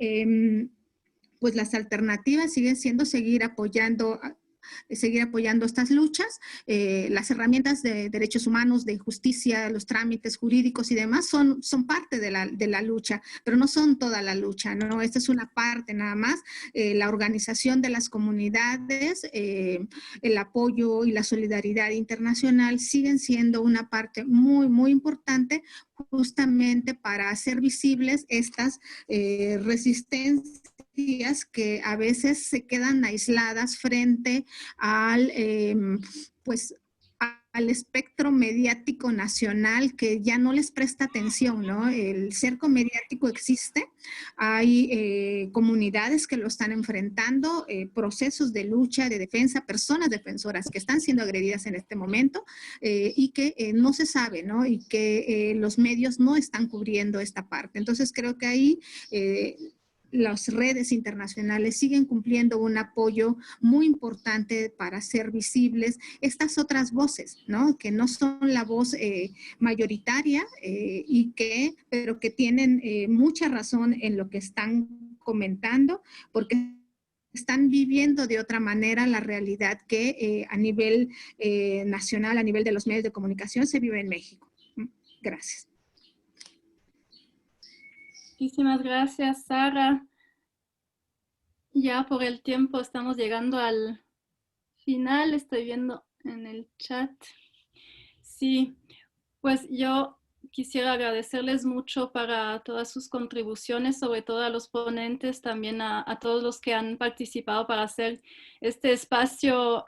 Speaker 2: pues las alternativas siguen siendo seguir apoyando estas luchas. Las herramientas de derechos humanos, de justicia, los trámites jurídicos y demás son parte de la lucha, pero no son toda la lucha, ¿no? Esta es una parte nada más. La organización de las comunidades, el apoyo y la solidaridad internacional siguen siendo una parte muy, muy importante justamente para hacer visibles estas resistencias que a veces se quedan aisladas frente al, pues, al espectro mediático nacional que ya no les presta atención, ¿no? El cerco mediático existe, hay comunidades que lo están enfrentando, procesos de lucha, de defensa, personas defensoras que están siendo agredidas en este momento y que no se sabe, ¿no? Y que los medios no están cubriendo esta parte. Entonces creo que ahí las redes internacionales siguen cumpliendo un apoyo muy importante para hacer visibles estas otras voces, ¿no? Que no son la voz mayoritaria pero que tienen mucha razón en lo que están comentando, porque están viviendo de otra manera la realidad que a nivel nacional, a nivel de los medios de comunicación, se vive en México. Gracias.
Speaker 1: Muchísimas gracias, Sara. Ya por el tiempo estamos llegando al final. Estoy viendo en el chat. Sí, pues yo quisiera agradecerles mucho para todas sus contribuciones, sobre todo a los ponentes, también a todos los que han participado para hacer este espacio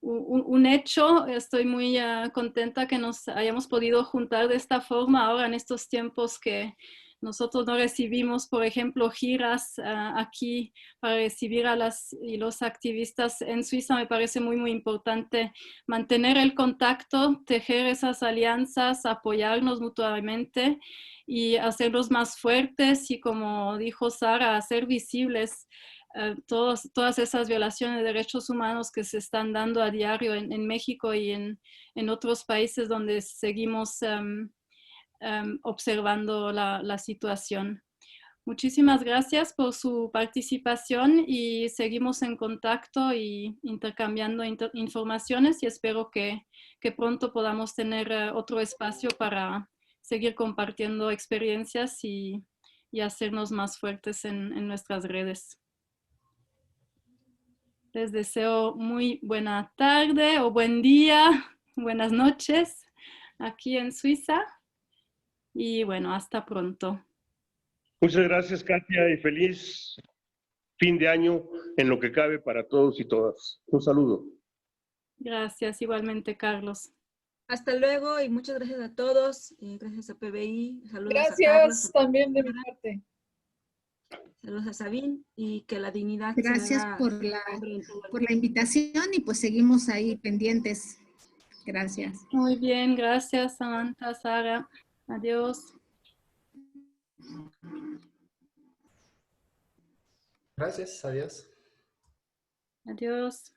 Speaker 1: un hecho. Estoy muy contenta que nos hayamos podido juntar de esta forma ahora en estos tiempos que nosotros no recibimos, por ejemplo, giras aquí para recibir a las y los activistas en Suiza. Me parece muy, muy importante mantener el contacto, tejer esas alianzas, apoyarnos mutuamente y hacerlos más fuertes y, como dijo Sara, hacer visibles todas esas violaciones de derechos humanos que se están dando a diario en México y en otros países donde seguimos observando la situación. Muchísimas gracias por su participación y seguimos en contacto y intercambiando informaciones y espero que pronto podamos tener otro espacio para seguir compartiendo experiencias y hacernos más fuertes en nuestras redes. Les deseo muy buena tarde o buen día, buenas noches aquí en Suiza. Y bueno, hasta pronto.
Speaker 4: Muchas gracias, Katia, y feliz fin de año en lo que cabe para todos y todas. Un saludo.
Speaker 1: Gracias, igualmente, Carlos.
Speaker 3: Hasta luego y muchas gracias a todos. Gracias a PBI. Saludos a
Speaker 8: Gracias
Speaker 3: Carlos.
Speaker 8: también de mi parte.
Speaker 3: Saludos a Sabine y que la dignidad
Speaker 2: Gracias
Speaker 3: se haga
Speaker 2: por la
Speaker 3: hombre en todo el
Speaker 2: por la invitación y pues seguimos ahí pendientes. Gracias.
Speaker 1: Muy bien, gracias Samantha, Sara. Adiós.
Speaker 6: Gracias, adiós.
Speaker 1: Adiós.